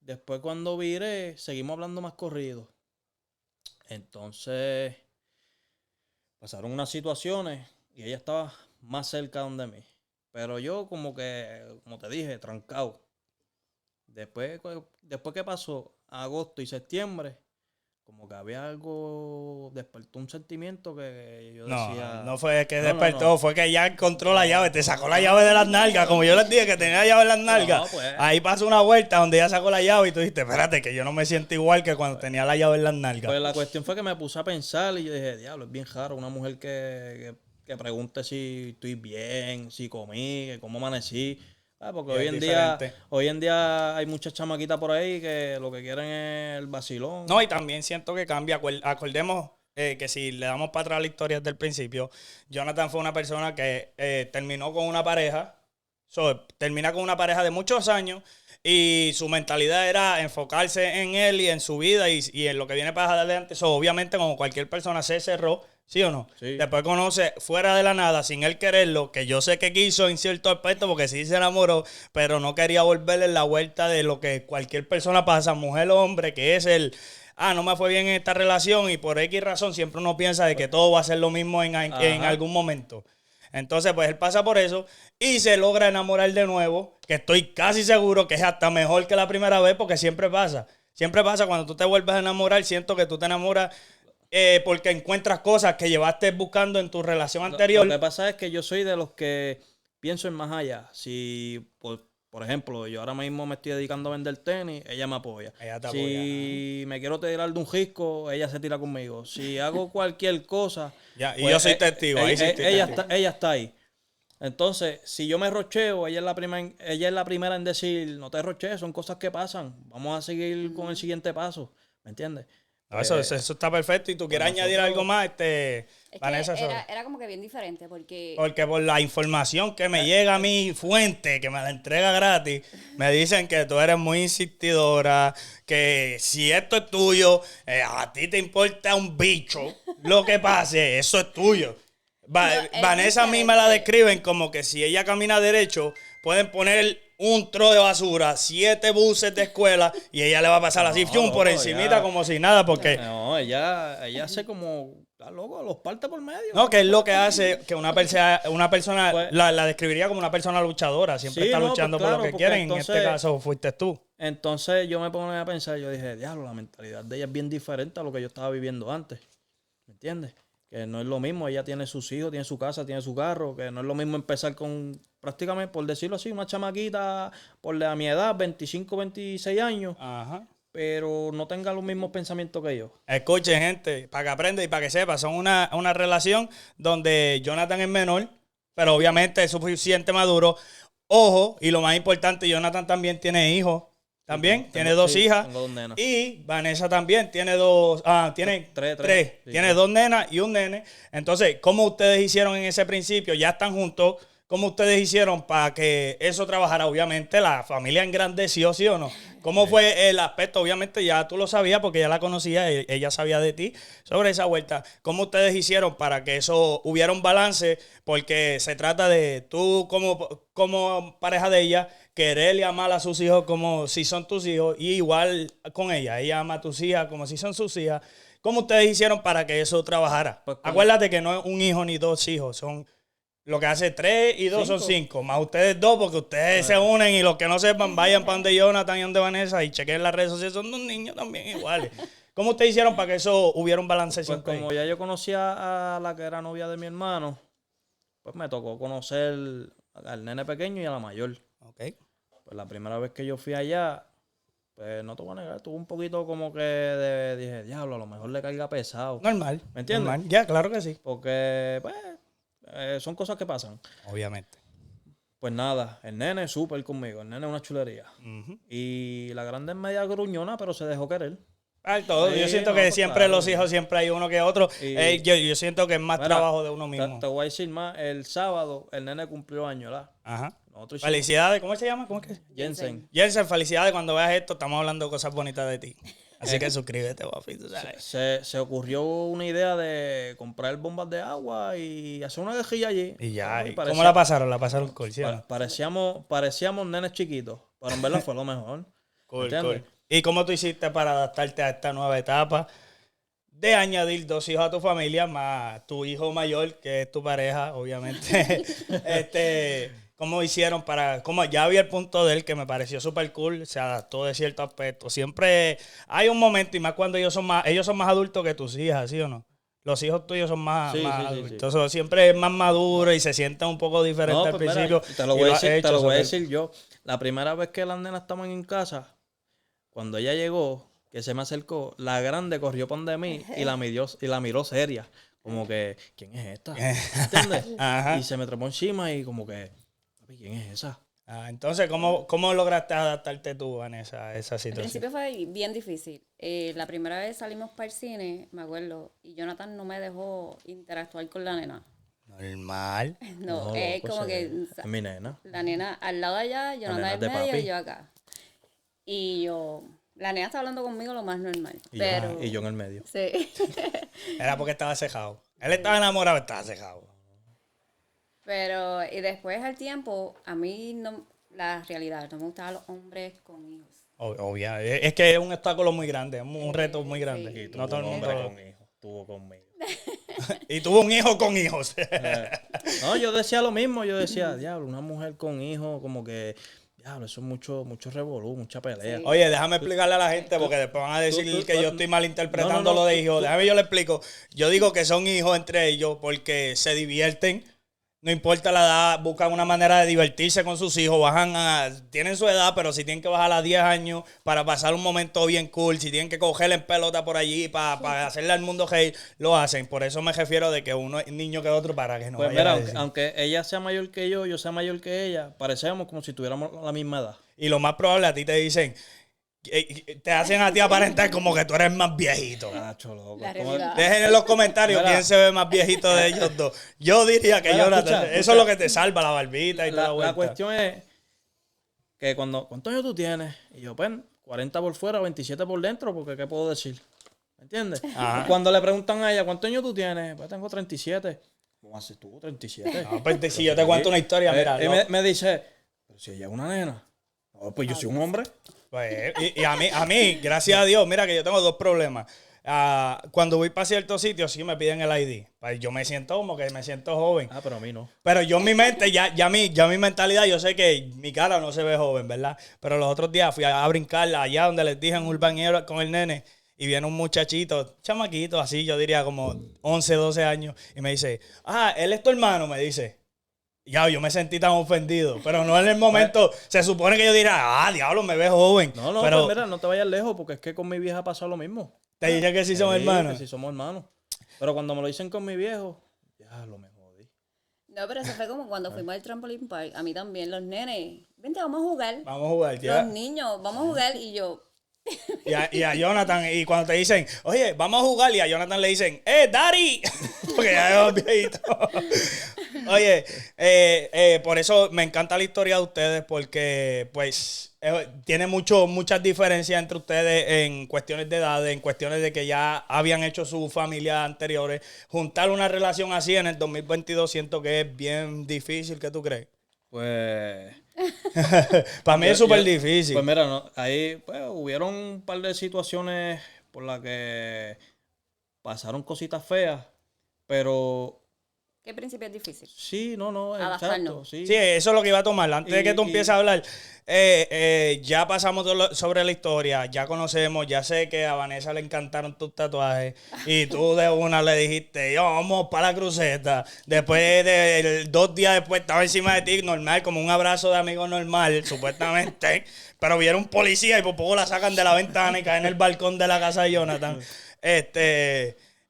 Speaker 2: después cuando viré, seguimos hablando más corrido. Entonces pasaron unas situaciones y ella estaba más cerca donde mí. Pero yo como que, como te dije, trancado. Después que pasó agosto y septiembre, como que había algo, despertó un sentimiento que yo decía...
Speaker 1: No fue que
Speaker 2: No, no,
Speaker 1: despertó,
Speaker 2: no.
Speaker 1: fue que ya encontró la llave, te sacó la llave de las nalgas, como yo les dije que tenía la llave en las nalgas.
Speaker 2: pues.
Speaker 1: Ahí pasó una vuelta donde ella sacó la llave y tú dijiste, espérate, que yo no me siento igual que cuando tenía la llave en las nalgas.
Speaker 2: Pues la cuestión fue que me puse a pensar y yo dije, diablo, es bien raro una mujer que pregunte si estoy bien, si comí, que cómo amanecí. Porque
Speaker 1: Y
Speaker 2: hoy
Speaker 1: es
Speaker 2: en
Speaker 1: diferente.
Speaker 2: día hay muchas chamaquitas por ahí que lo que quieren es el vacilón.
Speaker 1: No, y también siento que cambia. Acordemos que si le damos para atrás la historia desde el principio, Jonathan fue una persona que terminó con una pareja, termina con una pareja de muchos años y su mentalidad era enfocarse en él y en su vida y en lo que viene para adelante. Obviamente, como cualquier persona se cerró, ¿sí o no?
Speaker 2: Sí.
Speaker 1: Después conoce fuera de la nada, sin él quererlo, que yo sé que quiso en cierto aspecto porque sí se enamoró, pero no quería volverle la vuelta de lo que cualquier persona pasa, mujer o hombre, que es no me fue bien en esta relación y por X razón siempre uno piensa de que todo va a ser lo mismo en
Speaker 2: Ajá.
Speaker 1: algún momento. Entonces, pues él pasa por eso y se logra enamorar de nuevo, que estoy casi seguro que es hasta mejor que la primera vez porque siempre pasa. Siempre pasa cuando tú te vuelves a enamorar, siento que tú te enamoras porque encuentras cosas que llevaste buscando en tu relación anterior.
Speaker 2: Lo que pasa es que yo soy de los que pienso en más allá. Si, por ejemplo, yo ahora mismo me estoy dedicando a vender tenis, ella me apoya.
Speaker 1: Ella te
Speaker 2: Si me quiero tirar de un risco, ella se tira conmigo. Si hago cualquier cosa,
Speaker 1: Ya, y
Speaker 2: pues,
Speaker 1: yo soy testigo, ahí sí estoy testigo.
Speaker 2: ella está ahí. Entonces, si yo me rocheo, ella es la primera en decir, no te rochees, son cosas que pasan. Vamos a seguir con el siguiente paso. ¿Me entiendes?
Speaker 1: No, eso está perfecto. Y tú quieres añadir algo más,
Speaker 4: Es
Speaker 1: Vanessa.
Speaker 4: que era como que bien diferente porque
Speaker 1: Porque por la información que me llega a mi fuente, que me la entrega gratis, me dicen que tú eres muy insistidora, que si esto es tuyo, a ti te importa un bicho lo que pase, eso es tuyo.
Speaker 4: es
Speaker 1: Vanessa a mí me la
Speaker 4: diferente.
Speaker 1: describen como que si ella camina derecho, pueden poner un tro de basura, 7 buses de escuela y ella le va a pasar así,
Speaker 2: No,
Speaker 1: ¡fium! Por
Speaker 2: loco,
Speaker 1: encimita
Speaker 2: ya.
Speaker 1: como si nada, porque...
Speaker 2: No, ella hace como, está loco, los parte por medio.
Speaker 1: No, que es lo que hace que una persona
Speaker 2: Pues-
Speaker 1: la describiría como una persona luchadora. Siempre
Speaker 2: Sí,
Speaker 1: está
Speaker 2: no,
Speaker 1: luchando
Speaker 2: pues
Speaker 1: por lo
Speaker 2: claro,
Speaker 1: que
Speaker 2: porque
Speaker 1: quieren. En este
Speaker 2: entonces-
Speaker 1: caso fuiste tú.
Speaker 2: Entonces yo me pongo a pensar, yo dije, diablo, la mentalidad de ella es bien diferente a lo que yo estaba viviendo antes. ¿Me entiendes? Que no es lo mismo, ella tiene sus hijos, tiene su casa, tiene su carro, que no es lo mismo empezar con prácticamente, por decirlo así, una chamaquita por la mi edad, 25, 26 años,
Speaker 1: Ajá.
Speaker 2: pero no tenga los mismos pensamientos que yo.
Speaker 1: Escuchen, gente, para que aprenda y para que sepa, son una relación donde Jonathan es menor, pero obviamente es suficiente maduro. Ojo, y lo más importante, Jonathan también tiene hijos. También
Speaker 2: Tengo-
Speaker 1: tiene 2
Speaker 2: sí,
Speaker 1: hijas.
Speaker 2: tengo 2 nenas.
Speaker 1: Y Vanessa también tiene tiene
Speaker 2: Tres.
Speaker 1: tres.
Speaker 2: Sí,
Speaker 1: Tiene
Speaker 2: tres.
Speaker 1: 2 nenas y un nene. Entonces, ¿cómo ustedes hicieron en ese principio? Ya están juntos. ¿Cómo ustedes hicieron para que eso trabajara? Obviamente la familia engrandeció, ¿sí o no? ¿Cómo fue el aspecto? Obviamente ya tú lo sabías porque ya la conocía, ella sabía de ti sobre esa vuelta. ¿Cómo ustedes hicieron para que eso hubiera un balance? Porque se trata de tú como pareja de ella, querer y amar a sus hijos como si son tus hijos y igual con ella. Ella ama a tus hijas como si son sus hijas. ¿Cómo ustedes hicieron para que eso trabajara?
Speaker 2: Pues
Speaker 1: Acuérdate que no es un hijo ni 2 hijos, son... Lo que hace 3 y 2 son 5. Más ustedes 2, porque ustedes se unen y los que no sepan, vayan para donde Jonathan y donde Vanessa y chequen las redes sociales. Son 2 niños también iguales. ¿Cómo ustedes hicieron para que eso hubiera un balance
Speaker 2: Pues
Speaker 1: siempre ahí?
Speaker 2: como ya yo conocía a la que era novia de mi hermano, pues me tocó conocer al nene pequeño y a la mayor.
Speaker 1: Ok.
Speaker 2: Pues la primera vez que yo fui allá, pues no te voy a negar, tuve un poquito como que dije, diablo, a lo mejor le carga pesado.
Speaker 1: Normal.
Speaker 2: ¿Me entiendes?
Speaker 1: Normal. Ya, claro que sí.
Speaker 2: Porque, pues, son cosas que pasan.
Speaker 1: Obviamente.
Speaker 2: Pues nada, el nene súper conmigo, el nene es una chulería.
Speaker 1: Ujú.
Speaker 2: Y la grande es media gruñona, pero se dejó querer.
Speaker 1: Ay, todo.
Speaker 2: Sí,
Speaker 1: Yo siento
Speaker 2: no,
Speaker 1: que
Speaker 2: pues
Speaker 1: siempre
Speaker 2: claro.
Speaker 1: los hijos siempre hay uno que otro.
Speaker 2: Y-
Speaker 1: Yo siento que es más
Speaker 2: Mira,
Speaker 1: trabajo de uno mismo.
Speaker 2: Te voy a decir más. El sábado el nene cumplió años, ¿verdad?
Speaker 1: Ajá.
Speaker 2: Nosotros hicimos
Speaker 1: Felicidades, ¿cómo se llama? ¿Cómo es que?
Speaker 2: Jensen.
Speaker 1: Jensen, felicidades cuando veas esto. Estamos hablando de cosas bonitas de ti. Así que suscríbete, papi. Tú sabes.
Speaker 2: Se ocurrió una idea de comprar bombas de agua y hacer una guerrilla allí.
Speaker 1: Y ya.
Speaker 2: Y
Speaker 1: ¿Y ¿Cómo la pasaron? La pasaron cool, ¿sí o no?
Speaker 2: parecíamos nenes chiquitos, pero en verdad fue lo mejor.
Speaker 1: Cool,
Speaker 2: ¿Entiendes?
Speaker 1: cool. ¿Y cómo tú hiciste para adaptarte a esta nueva etapa de añadir 2 hijos a tu familia, más tu hijo mayor, que es tu pareja, obviamente? ¿Cómo hicieron para...? Como ya había el punto de él que me pareció súper cool, se adaptó de cierto aspecto. Siempre hay un momento, y más cuando ellos son más adultos que tus hijas, ¿sí o no? Los hijos tuyos son más,
Speaker 2: Sí,
Speaker 1: más
Speaker 2: sí, sí,
Speaker 1: adultos.
Speaker 2: sí.
Speaker 1: Siempre es más maduro y se sienten un poco diferente
Speaker 2: No,
Speaker 1: al
Speaker 2: pues mira,
Speaker 1: principio.
Speaker 2: te lo
Speaker 1: y
Speaker 2: voy a
Speaker 1: lo has
Speaker 2: decir,
Speaker 1: hecho,
Speaker 2: te lo voy a
Speaker 1: súper-
Speaker 2: decir yo. La primera vez que las nenas estaban en casa, cuando ella llegó, que se me acercó, la grande corrió pan de mí y la miró seria. Como que, ¿quién es esta? ¿Entiendes?
Speaker 1: Ajá.
Speaker 2: Y se me trepó encima y como que, papi, ¿quién es esa?
Speaker 1: Entonces, ¿cómo lograste adaptarte tú, Vanessa, a esa
Speaker 4: Al
Speaker 1: situación?
Speaker 4: principio fue bien difícil. La primera vez salimos para el cine, me acuerdo, y Jonathan no me dejó interactuar con la nena.
Speaker 1: Normal.
Speaker 4: No,
Speaker 2: No,
Speaker 4: es
Speaker 2: loco,
Speaker 4: como que
Speaker 2: es mi nena.
Speaker 4: la nena al lado de allá,
Speaker 2: nena
Speaker 4: Jonathan
Speaker 2: es
Speaker 4: en
Speaker 2: de
Speaker 4: medio
Speaker 2: papi.
Speaker 4: y yo acá. Y la nena está hablando conmigo lo más normal.
Speaker 2: Y,
Speaker 4: Pero,
Speaker 2: yo en el medio.
Speaker 4: sí.
Speaker 1: Era porque estaba cejado. Él estaba enamorado, estaba cejado.
Speaker 4: Pero, y después al tiempo, a mí no, la realidad, no me gustaban los hombres con hijos.
Speaker 1: Obvio. Es que es un obstáculo muy grande, es un reto muy grande.
Speaker 4: sí.
Speaker 1: No todo el mundo.
Speaker 2: hijo, estuvo conmigo.
Speaker 1: Y tuvo un hijo con hijos.
Speaker 2: No, yo decía lo mismo, yo decía, diablo, una mujer con hijos, como que, diablo, eso es mucho revolú, mucha pelea.
Speaker 4: Sí.
Speaker 1: Oye, déjame explicarle a la gente porque después van a decir
Speaker 2: tú-
Speaker 1: que yo
Speaker 2: tú-
Speaker 1: estoy malinterpretando
Speaker 2: no,
Speaker 1: lo de
Speaker 2: tú-
Speaker 1: hijos.
Speaker 2: tú-
Speaker 1: Déjame yo le explico. Yo digo que son hijos entre ellos porque se divierten. No importa la edad, buscan una manera de divertirse con sus hijos. Tienen su edad, pero si tienen que bajar a 10 años para pasar un momento bien cool, si tienen que cogerle en pelota por allí para hacerle al mundo reír, lo hacen. Por eso me refiero de que uno es niño que otro para que no
Speaker 2: Pues
Speaker 1: vayan
Speaker 2: mira,
Speaker 1: a decir.
Speaker 2: aunque ella sea mayor que yo sea mayor que ella, parecemos como si tuviéramos la misma edad.
Speaker 1: Y lo más probable a ti te dicen, te hacen a ti aparentar como que tú eres más viejito.
Speaker 2: Nacho, loco.
Speaker 4: La
Speaker 2: ¿Cómo-
Speaker 4: realidad.
Speaker 1: Dejen en los comentarios
Speaker 2: Mira.
Speaker 1: quién se ve más viejito de ellos dos. Yo diría que
Speaker 2: Mira,
Speaker 1: Jonathan,
Speaker 2: escucha.
Speaker 1: eso es lo que te salva, la barbita y toda la
Speaker 2: La
Speaker 1: vuelta.
Speaker 2: cuestión es que ¿cuántos años tú tienes? Y yo, pues, 40 por fuera, 27 por dentro, porque ¿qué puedo decir? ¿Me entiendes?
Speaker 1: Ajá.
Speaker 2: Y cuando le preguntan a ella, ¿cuántos años tú tienes? Pues tengo 37. ¿Cómo haces tú, 37?
Speaker 1: No, pues, si yo te cuento una historia, mira.
Speaker 2: Y
Speaker 1: no,
Speaker 2: me dice, pero si ella es una nena. No, pues yo soy un hombre.
Speaker 1: pues, y a mí, gracias a Dios, mira que yo tengo 2 problemas. Cuando voy para ciertos sitios, sí me piden el ID. Pues yo me siento como que me siento joven.
Speaker 2: Ah, pero a mí no.
Speaker 1: Pero yo en mi mente, ya mi mentalidad, yo sé que mi cara no se ve joven, ¿verdad? Pero los otros días fui a brincar allá donde les dije en Urban Era con el nene. Y viene un muchachito, chamaquito, así, yo diría como 11, 12 años. Y me dice, él es tu hermano, me dice. Ya, yo me sentí tan ofendido. Pero no en el momento, se supone que yo diría, diablo, me ves joven.
Speaker 2: No,
Speaker 1: pero
Speaker 2: pues mira, no te vayas lejos, porque es que con mi vieja pasó lo mismo.
Speaker 1: te dije que sí son
Speaker 2: Sí,
Speaker 1: hermanos.
Speaker 2: que sí somos hermanos. Pero cuando me lo dicen con mi viejo, ya lo me jodí.
Speaker 4: No, pero eso fue como cuando fuimos al trampoline park. A mí también, los nenes, vente, vamos a jugar.
Speaker 1: Vamos a jugar, ya.
Speaker 4: Los niños, vamos a jugar. Y yo,
Speaker 1: Y a Jonathan, y cuando te dicen, oye, vamos a jugar, y a Jonathan le dicen, Daddy, porque ya es viejito. Oye, por eso me encanta la historia de ustedes, porque pues tiene muchas diferencias entre ustedes en cuestiones de edad, en cuestiones de que ya habían hecho sus familias anteriores. Juntar una relación así en el 2022 siento que es bien difícil, ¿qué tú crees?
Speaker 2: Pues...
Speaker 1: Para mí es
Speaker 2: Yo-
Speaker 1: súper
Speaker 2: yo-
Speaker 1: difícil.
Speaker 2: Pues mira, ahí pues, hubieron un par de situaciones por las que pasaron cositas feas, pero
Speaker 4: ¿qué principio es difícil?
Speaker 2: sí, no, exacto,
Speaker 4: Adaptarnos.
Speaker 2: sí.
Speaker 1: Sí, eso es lo que iba a tomar. Antes de que tú
Speaker 2: Y-
Speaker 1: empieces a hablar, ya pasamos sobre la historia, ya conocemos, ya sé que a Vanessa le encantaron tus tatuajes y tú de una le dijiste, yo, vamos para la cruceta. Después 2 días después estaba encima de ti, normal, como un abrazo de amigo normal, supuestamente. Pero vieron un policía y por poco la sacan de la ventana y cae en el balcón de la casa de Jonathan.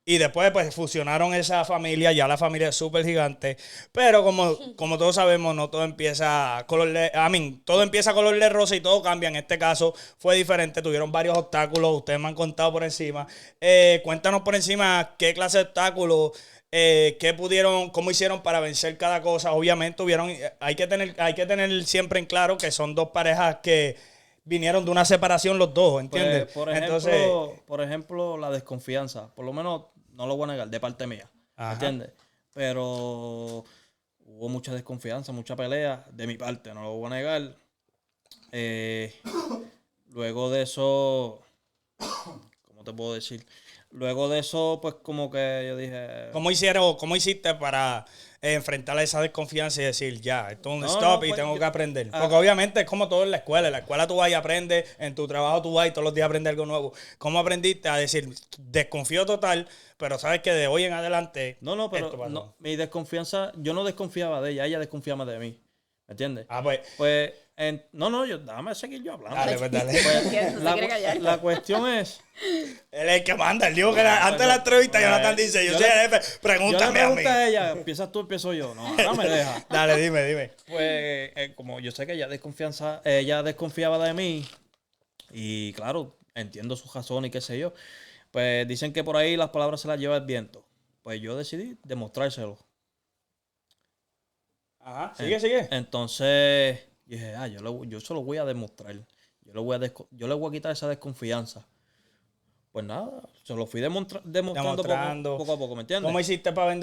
Speaker 1: Y después pues fusionaron esa familia, ya la familia es súper gigante. Pero como todos sabemos, no todo empieza todo empieza color de rosa y todo cambia. En este caso fue diferente, tuvieron varios obstáculos, ustedes me han contado por encima. Cuéntanos por encima qué clase de obstáculos, cómo hicieron para vencer cada cosa. Obviamente hay que tener siempre en claro que son dos parejas que vinieron de una separación los dos, ¿entiendes?
Speaker 2: Pues, por ejemplo, la desconfianza, por lo menos no lo voy a negar, de parte mía,
Speaker 1: Ajá.
Speaker 2: ¿entiendes? Pero hubo mucha desconfianza, mucha pelea de mi parte, no lo voy a negar. Luego de eso, ¿cómo te puedo decir? Luego de eso, pues como que yo dije...
Speaker 1: ¿Cómo hiciste para enfrentar esa desconfianza y decir, ya, esto es un
Speaker 2: No,
Speaker 1: stop
Speaker 2: no,
Speaker 1: y
Speaker 2: pues,
Speaker 1: tengo
Speaker 2: yo-
Speaker 1: que aprender?
Speaker 2: ah.
Speaker 1: Porque obviamente es como todo en la escuela. En la escuela tú vas y aprendes, en tu trabajo tú vas y todos los días aprendes algo nuevo. ¿Cómo aprendiste a decir, desconfío total, pero sabes que de hoy en adelante
Speaker 2: No,
Speaker 1: esto
Speaker 2: pero
Speaker 1: pasó?
Speaker 2: no, mi desconfianza, yo no desconfiaba de ella desconfiaba de mí, ¿me entiendes?
Speaker 1: Ah, pues,
Speaker 2: Pues, déjame seguir yo hablando.
Speaker 1: dale, pues dale.
Speaker 2: Pues,
Speaker 4: ¿Quién se quiere callar?
Speaker 2: la cuestión es...
Speaker 1: Él es el que manda. Él dijo que antes de la entrevista, Jonathan dice, yo soy el jefe,
Speaker 2: Yo le
Speaker 1: pregúntame a mí.
Speaker 2: pregunté a ella, ¿empiezas tú, empiezo yo? No, ahora me deja.
Speaker 1: Dale, dime.
Speaker 2: Pues, como yo sé que ella desconfiaba de mí, y claro, entiendo su razón y qué sé yo, pues dicen que por ahí las palabras se las lleva el viento. Pues yo decidí demostrárselo.
Speaker 1: Ajá, sigue.
Speaker 2: Entonces, dije, yo se lo voy a demostrar. Yo le voy a quitar esa desconfianza. Pues nada, se lo fui demostrando
Speaker 1: Demostrando.
Speaker 2: poco a poco, ¿me entiendes?
Speaker 1: ¿Cómo hiciste para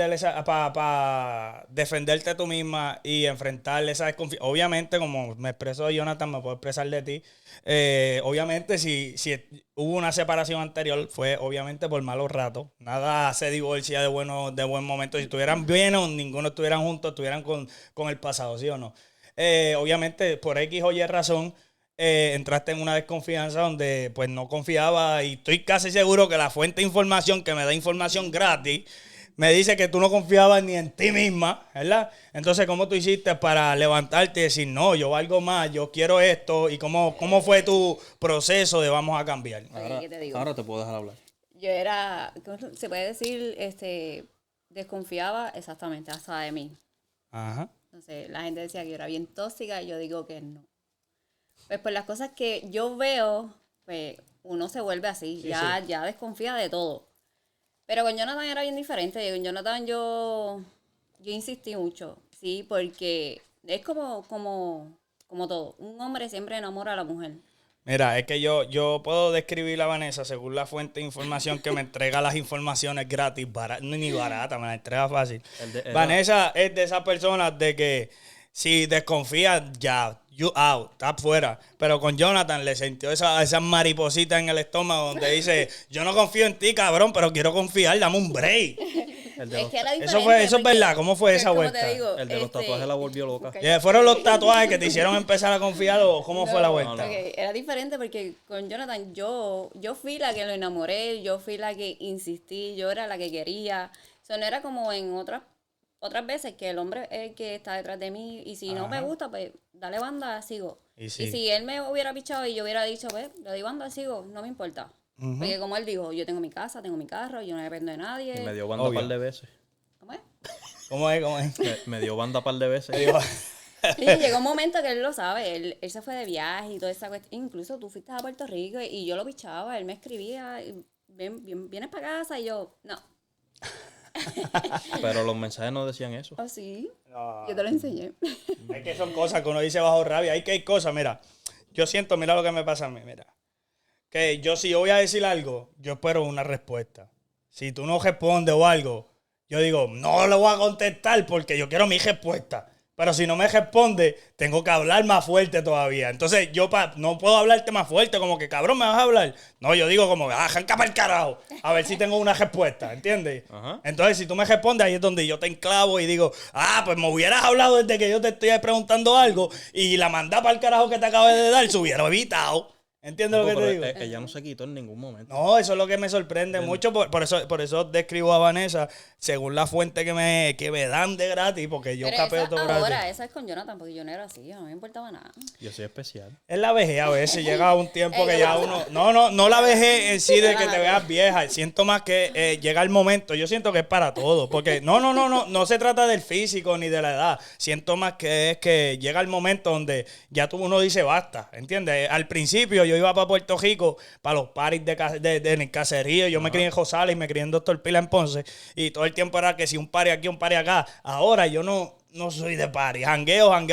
Speaker 1: para defenderte tú misma y enfrentar esa desconfianza? Obviamente, como me expresó Jonathan, me puedo expresar de ti. Obviamente, si hubo una separación anterior, fue obviamente por malos ratos. Nada se divorcia de buen momento. Si estuvieran bien o ninguno estuvieran juntos, estuvieran con el pasado, ¿sí o no? Obviamente, por X o Y razón, entraste en una desconfianza donde pues no confiaba y estoy casi seguro que la fuente de información que me da información gratis me dice que tú no confiabas ni en ti misma, ¿verdad? Entonces, ¿cómo tú hiciste para levantarte y decir, no, yo valgo más, yo quiero esto? ¿Y cómo fue tu proceso de vamos a cambiar?
Speaker 4: Oye, ¿qué te digo?
Speaker 2: Ahora te puedo dejar hablar.
Speaker 4: Yo era, ¿cómo se puede decir? Desconfiaba exactamente hasta de mí.
Speaker 1: Ajá.
Speaker 4: Entonces, la gente decía que yo era bien tóxica y yo digo que no. Pues por las cosas que yo veo, pues uno se vuelve así, ya desconfía de todo. Pero con Jonathan era bien diferente. Con Jonathan yo insistí mucho, sí, porque es como todo. Un hombre siempre enamora a la mujer.
Speaker 1: Mira, es que yo puedo describir a Vanessa según la fuente de información que me entrega las informaciones gratis, ni barata, me la entrega fácil. Vanessa es de esas personas de que si desconfía, ya, you out, está afuera. Pero con Jonathan le sintió esa mariposita en el estómago donde dice, yo no confío en ti, cabrón, pero quiero confiar, dame un break.
Speaker 4: Es que era diferente.
Speaker 1: Eso es verdad, ¿cómo fue
Speaker 4: pues,
Speaker 1: esa
Speaker 4: como
Speaker 1: vuelta?
Speaker 4: te digo,
Speaker 2: El de los tatuajes la volvió loca.
Speaker 1: ¿Fueron los tatuajes que te hicieron empezar a confiar o cómo fue la vuelta?
Speaker 4: Ok, era diferente porque con Jonathan yo fui la que lo enamoré, yo fui la que insistí, yo era la que quería. Eso no era como en otras veces que el hombre es el que está detrás de mí y si no me gusta, pues dale banda, sigo.
Speaker 1: Y sí.
Speaker 4: Y si él me hubiera pichado y yo hubiera dicho, pues, le doy banda, sigo, no me importa. Porque como él dijo, yo tengo mi casa, tengo mi carro, yo no dependo de nadie.
Speaker 2: Y me dio banda un
Speaker 1: Obvio.
Speaker 2: par de veces.
Speaker 4: ¿Cómo es?
Speaker 1: ¿Cómo es?
Speaker 2: Me dio banda un par de veces.
Speaker 4: Sí, llegó un momento que él lo sabe, él se fue de viaje y toda esa cuestión. Incluso tú fuiste a Puerto Rico y yo lo pichaba, él me escribía, vienes para casa y yo, no.
Speaker 2: Pero los mensajes no decían eso.
Speaker 4: ¿Oh, sí?
Speaker 1: No.
Speaker 4: Yo te lo enseñé.
Speaker 1: Es que son cosas que uno dice bajo rabia. Hay cosas, mira. Yo siento, mira lo que me pasa a mí, mira. Que si yo voy a decir algo, yo espero una respuesta. Si tú no respondes o algo, yo digo, no le voy a contestar porque yo quiero mi respuesta. Pero si no me responde, tengo que hablar más fuerte todavía. Entonces, yo no puedo hablarte más fuerte, como que, cabrón, ¿me vas a hablar? No, yo digo como, arranca para el carajo. A ver si tengo una respuesta, ¿entiendes?
Speaker 2: Ajá.
Speaker 1: Entonces, si tú me respondes, ahí es donde yo te enclavo y digo, pues me hubieras hablado desde que yo te estoy preguntando algo y la mandada para el carajo que te acabé de dar, se hubiera evitado. ¿Entiendes lo que te
Speaker 2: pero
Speaker 1: digo?
Speaker 2: ella no se quitó en ningún momento.
Speaker 1: No, eso es lo que me sorprende mucho. Por eso describo a Vanessa según la fuente que me dan de gratis, porque yo
Speaker 4: Pero
Speaker 1: capeo
Speaker 4: eso
Speaker 1: todo
Speaker 4: ahora,
Speaker 1: gratis.
Speaker 4: esa es con Jonathan, porque yo no era así, no me importaba nada.
Speaker 2: Yo soy especial.
Speaker 1: Es la vejez a veces, llega un tiempo que
Speaker 4: ¿qué
Speaker 1: ya
Speaker 4: pasa?
Speaker 1: uno... No la vejez en sí de que te
Speaker 4: Relájate.
Speaker 1: veas vieja. Siento más que llega el momento. Yo siento que es para todo. Porque no se trata del físico ni de la edad. Siento más que es que llega el momento donde ya uno dice basta. ¿Entiendes? Al principio yo iba para Puerto Rico, para los paris en el caserío. Yo me crié en Josales y me crié en Doctor Pila en Ponce. Y todo el tiempo era que si un party aquí, un party acá. Ahora yo no soy de party. Jangueo en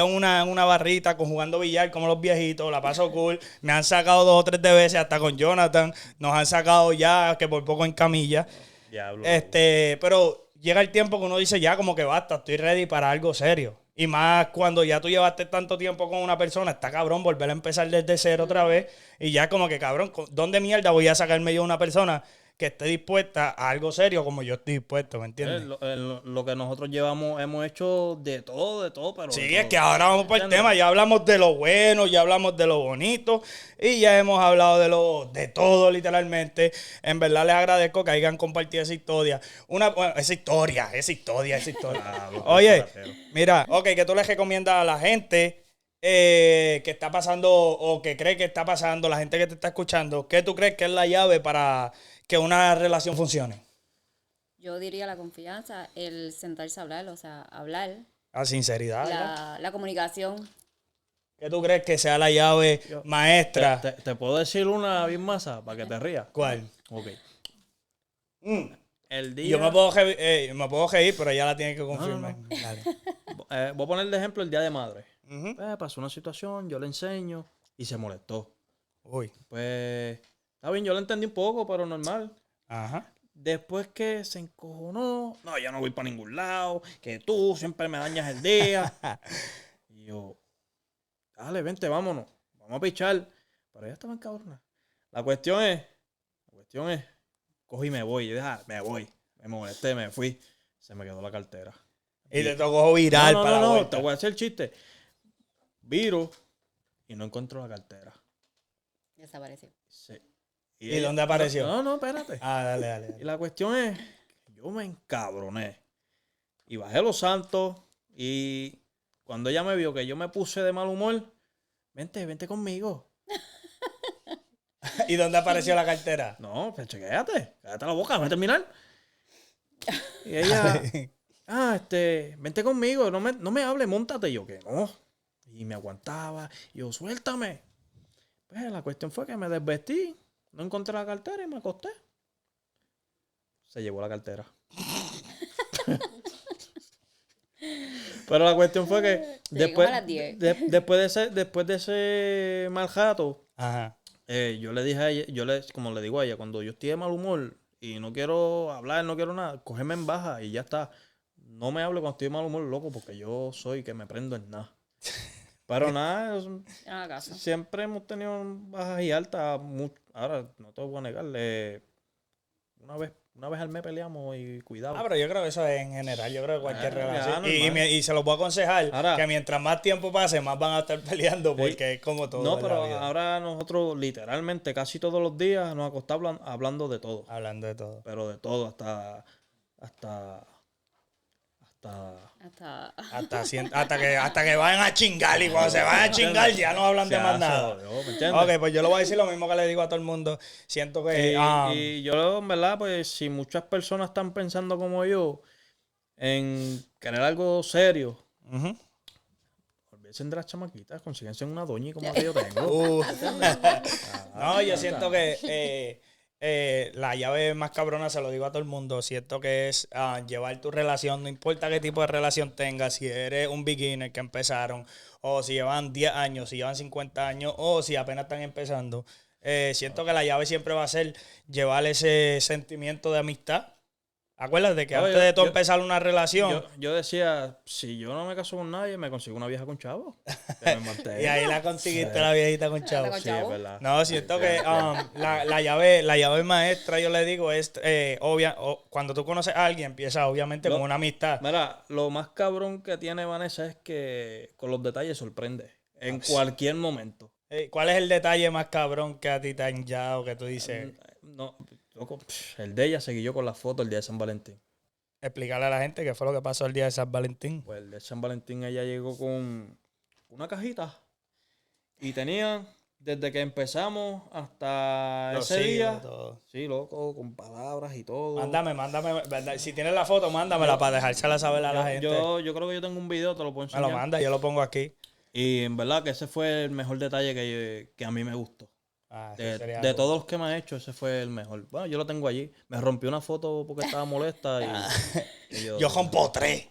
Speaker 1: una barrita jugando billar como los viejitos. La paso cool. Me han sacado 2 o 3 de veces, hasta con Jonathan. Nos han sacado ya, que por poco en camilla.
Speaker 2: Diablo.
Speaker 1: Pero llega el tiempo que uno dice ya como que basta, estoy ready para algo serio. Y más cuando ya tú llevaste tanto tiempo con una persona, está cabrón volver a empezar desde cero otra vez. Y ya como que cabrón, ¿dónde mierda voy a sacarme yo una persona que esté dispuesta a algo serio como yo estoy dispuesto? ¿Me entiendes?
Speaker 2: Lo que nosotros hemos hecho de todo, pero...
Speaker 1: Sí,
Speaker 2: de
Speaker 1: es
Speaker 2: todo.
Speaker 1: que ahora vamos por el
Speaker 2: ¿Entiendes?
Speaker 1: tema. Ya hablamos de lo bueno, ya hablamos de lo bonito y ya hemos hablado de todo, literalmente. En verdad les agradezco que hayan compartido esa historia. Esa historia.
Speaker 2: Ah,
Speaker 1: Oye,
Speaker 2: ratero.
Speaker 1: mira, ¿qué tú les recomiendas a la gente que está pasando o que cree que está pasando, la gente que te está escuchando? ¿Qué tú crees que es la llave para que una relación funcione?
Speaker 4: Yo diría la confianza, el sentarse a hablar, o sea, hablar,
Speaker 1: La sinceridad, ¿verdad?
Speaker 4: la comunicación.
Speaker 1: ¿Qué tú crees que sea la llave maestra?
Speaker 2: ¿Te puedo decir una bien masa para que te rías?
Speaker 1: ¿Cuál?
Speaker 2: Ok.
Speaker 1: Mm.
Speaker 2: El día...
Speaker 1: Yo me puedo reír, pero ella la tiene que confirmar. Dale.
Speaker 2: voy a poner de ejemplo el Día de Madre.
Speaker 1: Ujú.
Speaker 2: Pasó una situación, yo le enseño y se molestó.
Speaker 1: Uy.
Speaker 2: Pues, está bien, yo lo entendí un poco, pero normal.
Speaker 1: Ajá.
Speaker 2: Después que se encojonó, no, yo no voy para ningún lado, que tú siempre me dañas el día. Y yo, dale, vente, vámonos, vamos a pichar. Pero ella estaba encabrona. La cuestión es, cogí y me voy. Yo dije, me voy. Me molesté, me fui. Se me quedó la cartera.
Speaker 1: Y te tocó viral para la vuelta.
Speaker 2: te voy a hacer el chiste. Viro y no encuentro la cartera.
Speaker 4: Desapareció.
Speaker 2: Sí.
Speaker 1: ¿Y dónde apareció?
Speaker 2: No, espérate.
Speaker 1: Dale.
Speaker 2: Y la cuestión es que yo me encabroné. Y bajé los santos. Y cuando ella me vio que yo me puse de mal humor, vente conmigo.
Speaker 1: ¿Y dónde apareció la cartera?
Speaker 2: No, pues cállate la boca, déjame terminar. Y ella, vente conmigo, no me hable, móntate. Y yo, que no. Y me aguantaba. Y yo, suéltame. Pues la cuestión fue que me desvestí, no encontré la cartera y me acosté. Se llevó la cartera. Pero la cuestión fue que
Speaker 4: Llegamos a las 10.
Speaker 2: después de ese mal rato,
Speaker 1: Ajá.
Speaker 2: yo le dije a ella, como le digo a ella, cuando yo estoy de mal humor y no quiero hablar, no quiero nada, cógeme en baja y ya está. No me hable cuando estoy de mal humor, loco, porque yo soy que me prendo en nada. Pero nada,
Speaker 4: Era la casa.
Speaker 2: siempre hemos tenido bajas y altas. Ahora, no te voy a negarle. Una vez al mes peleamos y cuidado.
Speaker 1: Pero yo creo que eso es en general. Yo creo que cualquier
Speaker 2: Ya,
Speaker 1: relación.
Speaker 2: normal.
Speaker 1: Y se los voy a aconsejar
Speaker 2: Ahora-
Speaker 1: que mientras más tiempo pase, más van a estar peleando porque es como todo
Speaker 2: No,
Speaker 1: en
Speaker 2: pero
Speaker 1: la vida.
Speaker 2: ahora nosotros literalmente casi todos los días nos acostamos hablando de todo.
Speaker 1: Hablando de todo.
Speaker 2: Pero de todo, hasta
Speaker 1: Hasta que vayan a chingar. Y cuando se vayan a chingar ya no hablan de más nada.
Speaker 2: ¿Me entiendes?
Speaker 1: Ok, pues yo le voy a decir lo mismo que le digo a todo el mundo. Siento que...
Speaker 2: Y yo, en verdad, pues si muchas personas están pensando como yo en querer algo serio,
Speaker 1: ujú.
Speaker 2: olvídense de las chamaquitas, consíguense una doña como la que yo tengo.
Speaker 1: No, yo siento que la llave más cabrona, se lo digo a todo el mundo, siento que es llevar tu relación, no importa qué tipo de relación tengas, si eres un beginner que empezaron, o si llevan 10 años, si llevan 50 años, o si apenas están empezando. Siento que la llave siempre va a ser llevar ese sentimiento de amistad. Acuérdate que
Speaker 2: No,
Speaker 1: antes de tú empezar una relación,
Speaker 2: Yo decía, si yo no me caso con nadie, me consigo una vieja con chavo. Que me mantenga.
Speaker 1: y ahí la conseguiste la viejita con chavo.
Speaker 4: con
Speaker 2: Sí, es
Speaker 4: chavo.
Speaker 2: verdad.
Speaker 1: No, siento que la llave maestra, yo le digo, es cuando tú conoces a alguien, empieza obviamente con una amistad.
Speaker 2: Mira, lo más cabrón que tiene Vanessa es que con los detalles sorprende. En cualquier momento.
Speaker 1: ¿Cuál es el detalle más cabrón que a ti te han ya o que tú dices?
Speaker 2: No, loco, el de ella seguí yo con la foto el día de San Valentín.
Speaker 1: Explicarle a la gente qué fue lo que pasó el día de San Valentín.
Speaker 2: Pues el de San Valentín ella llegó con una cajita y tenía desde que empezamos hasta
Speaker 1: Los
Speaker 2: ese día.
Speaker 1: signos, todo.
Speaker 2: Sí, loco, con palabras y todo.
Speaker 1: Mándame. Si tienes la foto, mándamela para dejársela saber a la gente.
Speaker 2: Yo creo que yo tengo un video, te lo puedo
Speaker 1: Me
Speaker 2: enseñar.
Speaker 1: lo manda, yo lo pongo aquí.
Speaker 2: Y en verdad que ese fue el mejor detalle que a mí me gustó.
Speaker 1: Sí,
Speaker 2: De
Speaker 1: sería
Speaker 2: de
Speaker 1: algo.
Speaker 2: todos los que me ha hecho, ese fue el mejor. Bueno, yo lo tengo allí. Me rompió una foto porque estaba molesta y
Speaker 1: Yo rompo 3.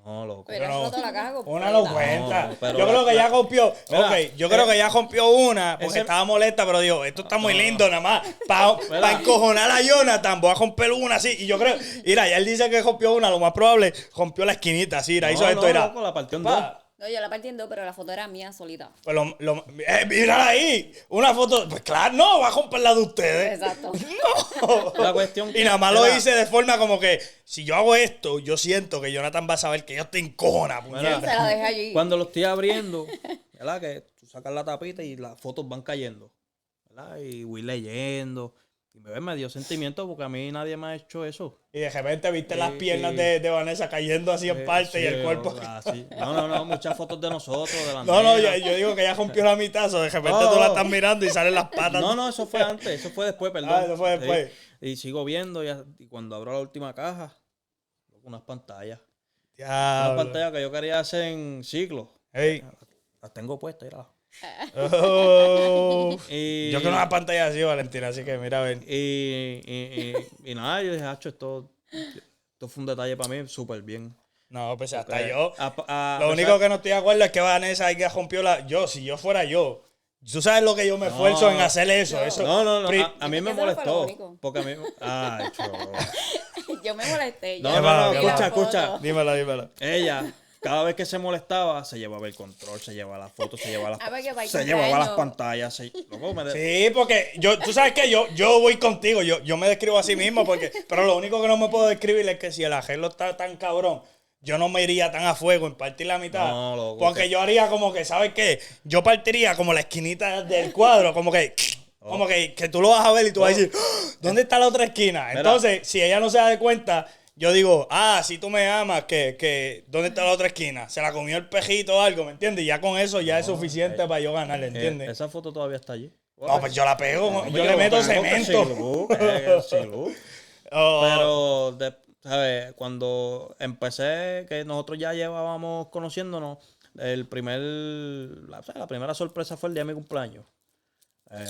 Speaker 2: No, loco.
Speaker 4: Pero has
Speaker 1: no,
Speaker 4: roto la caja completa.
Speaker 1: Una no cuenta.
Speaker 2: No, pero
Speaker 1: yo creo que ya rompió.
Speaker 2: Mira,
Speaker 1: yo creo que ya rompió una porque
Speaker 2: ese-
Speaker 1: estaba molesta, pero digo, esto está muy lindo nada más. Para encojonar a Jonathan, voy a romper una así. Y yo creo, mira, ya él dice que rompió una, lo más probable, rompió la esquinita así, hizo esto, mira.
Speaker 2: loco, la partió en dos.
Speaker 1: Pa.
Speaker 4: No, yo la partí en dos, pero la foto era mía solita.
Speaker 1: Pues mírala ahí, una foto. Pues claro, no, va a romper la de ustedes.
Speaker 4: Exacto.
Speaker 2: La cuestión
Speaker 1: Y nada más lo
Speaker 2: Mira,
Speaker 1: hice de forma como que, si yo hago esto, yo siento que Jonathan va a saber que yo estoy encojona,
Speaker 4: Se
Speaker 1: puñeta.
Speaker 4: la dejé allí.
Speaker 2: Cuando lo estoy abriendo, ¿verdad? Que tú sacas la tapita y las fotos van cayendo, ¿verdad? Y voy leyendo. Y me dio sentimiento porque a mí nadie me ha hecho eso.
Speaker 1: Y de repente viste las
Speaker 2: Sí,
Speaker 1: piernas
Speaker 2: sí.
Speaker 1: de Vanessa cayendo así en parte y el cuerpo.
Speaker 2: Así. No, muchas fotos de nosotros, de la
Speaker 1: No,
Speaker 2: nena.
Speaker 1: yo digo que ya rompió la mitad, o de repente
Speaker 2: No.
Speaker 1: tú la estás mirando y salen las patas.
Speaker 2: No, eso fue antes, eso fue después, perdón.
Speaker 1: Ah, eso fue después.
Speaker 2: Sí. Y sigo viendo y cuando abro la última caja, unas pantallas. Unas
Speaker 1: Diablo.
Speaker 2: pantallas que yo quería hacer en ciclo.
Speaker 1: Ey.
Speaker 2: Las tengo puestas, mira.
Speaker 1: Oh.
Speaker 2: Y,
Speaker 1: Yo quiero una pantalla así, Valentina, así que mira a ver.
Speaker 2: y nada, yo dije, hacho, esto fue un detalle para mí súper bien.
Speaker 1: No, pues hasta
Speaker 2: Porque
Speaker 1: yo.
Speaker 2: a
Speaker 1: Lo
Speaker 2: pesar-
Speaker 1: único que no estoy de acuerdo es que Vanessa ahí que rompió la. Si yo fuera yo. Tú sabes lo que yo me esfuerzo en hacer eso. Eso.
Speaker 2: No,
Speaker 1: Pri-
Speaker 2: a mí me
Speaker 4: Eso no fue lo
Speaker 2: molestó.
Speaker 4: único.
Speaker 2: Porque a mí... Ay,
Speaker 4: Yo me molesté.
Speaker 2: No,
Speaker 4: yo
Speaker 1: no,
Speaker 4: vi la
Speaker 2: escucha,
Speaker 4: foto.
Speaker 2: escucha.
Speaker 1: Dímelo.
Speaker 2: Ella, cada vez que se molestaba, se llevaba el control, se llevaba las fotos, se llevaba
Speaker 4: Ah, porque para el
Speaker 2: se llevaba las
Speaker 4: cumpleaños.
Speaker 2: pantallas. Loco,
Speaker 1: Sí, porque tú sabes que yo voy contigo, yo me describo a sí mismo, pero lo único que no me puedo describir es que si el arreglo está tan cabrón, yo no me iría tan a fuego en partir la mitad.
Speaker 2: No, loco,
Speaker 1: porque
Speaker 2: que-
Speaker 1: yo haría como que, ¿sabes qué? Yo partiría como la esquinita del cuadro, como que tú lo vas a ver y tú vas a decir, "¡Ah! ¿dónde está la otra esquina?"
Speaker 2: Mira.
Speaker 1: Entonces, si ella no se da de cuenta, yo digo, si tú me amas, ¿dónde está la otra esquina? Se la comió el pejito o algo, ¿me entiendes? Y ya con eso ya es suficiente para yo ganar, ¿entiendes?
Speaker 2: esa foto todavía está allí.
Speaker 1: No, pues yo la pego, yo
Speaker 2: Oye,
Speaker 1: le meto
Speaker 2: botando que
Speaker 1: cemento.
Speaker 2: sin luz, sin luz.
Speaker 1: Oh,
Speaker 2: Pero, ¿sabes? Cuando empecé, que nosotros ya llevábamos conociéndonos, la primera sorpresa fue el día de mi cumpleaños.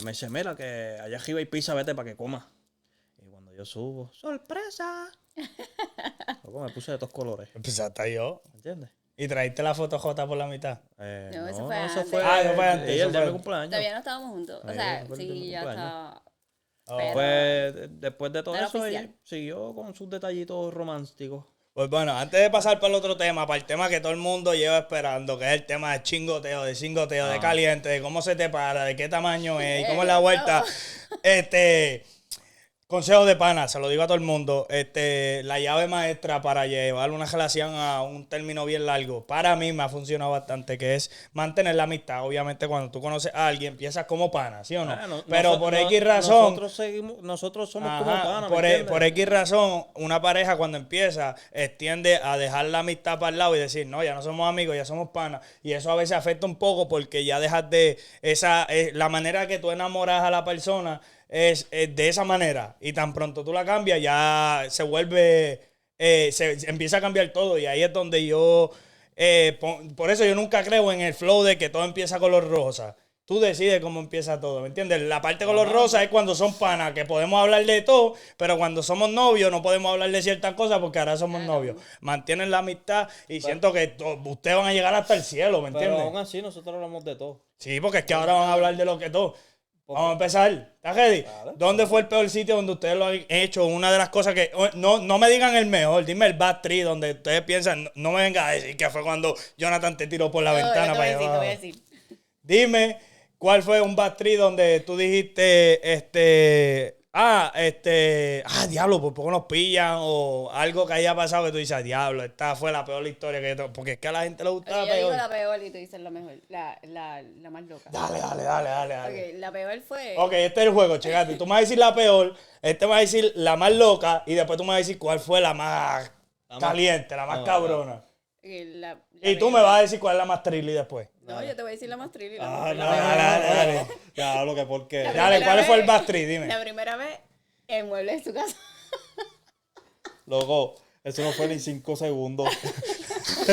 Speaker 2: Me dice, mira, que allá arriba hay pizza, vete para que comas. Y cuando yo subo, ¡sorpresa! Loco, me puse de todos colores,
Speaker 1: pues hasta yo.
Speaker 2: ¿entiendes?
Speaker 1: Y traíste la foto J por la mitad.
Speaker 4: No, eso fue
Speaker 2: eso
Speaker 4: antes.
Speaker 2: fue,
Speaker 1: Eso fue antes,
Speaker 2: el
Speaker 1: eso
Speaker 2: día de
Speaker 1: fue-
Speaker 2: mi cumpleaños.
Speaker 4: Todavía no estábamos juntos. O
Speaker 2: Sí,
Speaker 4: sea,
Speaker 2: fue el día de mi
Speaker 4: sí, ya
Speaker 2: cumpleaños.
Speaker 4: está.
Speaker 1: Oh.
Speaker 4: Pero-
Speaker 2: Después de todo
Speaker 4: no era
Speaker 2: eso, ella
Speaker 4: oficial.
Speaker 2: siguió con sus detallitos románticos.
Speaker 1: Pues bueno, antes de pasar para el otro tema, para el tema que todo el mundo lleva esperando, que es el tema de chingoteo, de cingoteo, de caliente, de cómo se te para, de qué tamaño es, y cómo es la vuelta. Consejo de pana, se lo digo a todo el mundo. La llave maestra para llevar una relación a un término bien largo, para mí me ha funcionado bastante, que es mantener la amistad. Obviamente, cuando tú conoces a alguien, empiezas como pana, ¿sí o no? Pero por X razón.
Speaker 2: Nosotros somos
Speaker 1: Ajá,
Speaker 2: como panas,
Speaker 1: por X razón, una pareja cuando empieza tiende a dejar la amistad para el lado y decir, no, ya no somos amigos, ya somos panas. Y eso a veces afecta un poco porque ya dejas de la manera que tú enamoras a la persona es de esa manera. Y tan pronto tú la cambias, ya se vuelve, se empieza a cambiar todo. Y ahí es donde yo, por eso yo nunca creo en el flow de que todo empieza color rosa. Tú decides cómo empieza todo, ¿me entiendes? La parte color rosa es cuando son panas, que podemos hablar de todo, pero cuando somos novios no podemos hablar de ciertas cosas porque ahora somos novios. Mantienen la amistad y siento que ustedes van a llegar hasta el cielo, ¿me
Speaker 2: Pero
Speaker 1: entiendes?
Speaker 2: aún así nosotros hablamos de todo.
Speaker 1: Sí, porque es que ahora van a hablar de lo que todo. Vamos a empezar. ¿Estás ready?
Speaker 2: Dale.
Speaker 1: ¿Dónde fue el peor sitio donde ustedes lo han hecho? Una de las cosas que... No me digan el mejor, dime el bad trip donde ustedes piensan... No me venga a decir que fue cuando Jonathan te tiró por la
Speaker 4: No,
Speaker 1: ventana
Speaker 4: yo te
Speaker 1: para
Speaker 4: voy a decir,
Speaker 1: allá
Speaker 4: te voy a
Speaker 1: abajo.
Speaker 4: decir.
Speaker 1: Dime, ¿cuál fue un bad trip donde tú dijiste, diablo, por poco nos pillan o algo que haya pasado que tú dices, diablo, esta fue la peor historia que yo... Porque es que a la gente le gusta la
Speaker 4: Yo digo
Speaker 1: peor.
Speaker 4: la peor y tú dices la mejor, la más loca.
Speaker 1: Dale.
Speaker 4: Ok, la peor fue...
Speaker 1: Ok, este es el juego, checate. Tú me vas a decir la peor, este me va a decir la más loca y después tú me vas a decir cuál fue la más caliente, la más cabrona.
Speaker 4: ok, la
Speaker 1: Y tú me
Speaker 4: peor.
Speaker 1: vas a decir cuál es la más trilly después.
Speaker 4: No, yo te voy a decir la más trilly.
Speaker 2: Ah, no,
Speaker 1: Dale.
Speaker 2: Ya, lo que por qué.
Speaker 1: Dale, ¿cuál fue el más trilly? Dime.
Speaker 4: La primera vez, el mueble de su casa.
Speaker 2: Loco, eso no fue ni 5 segundos.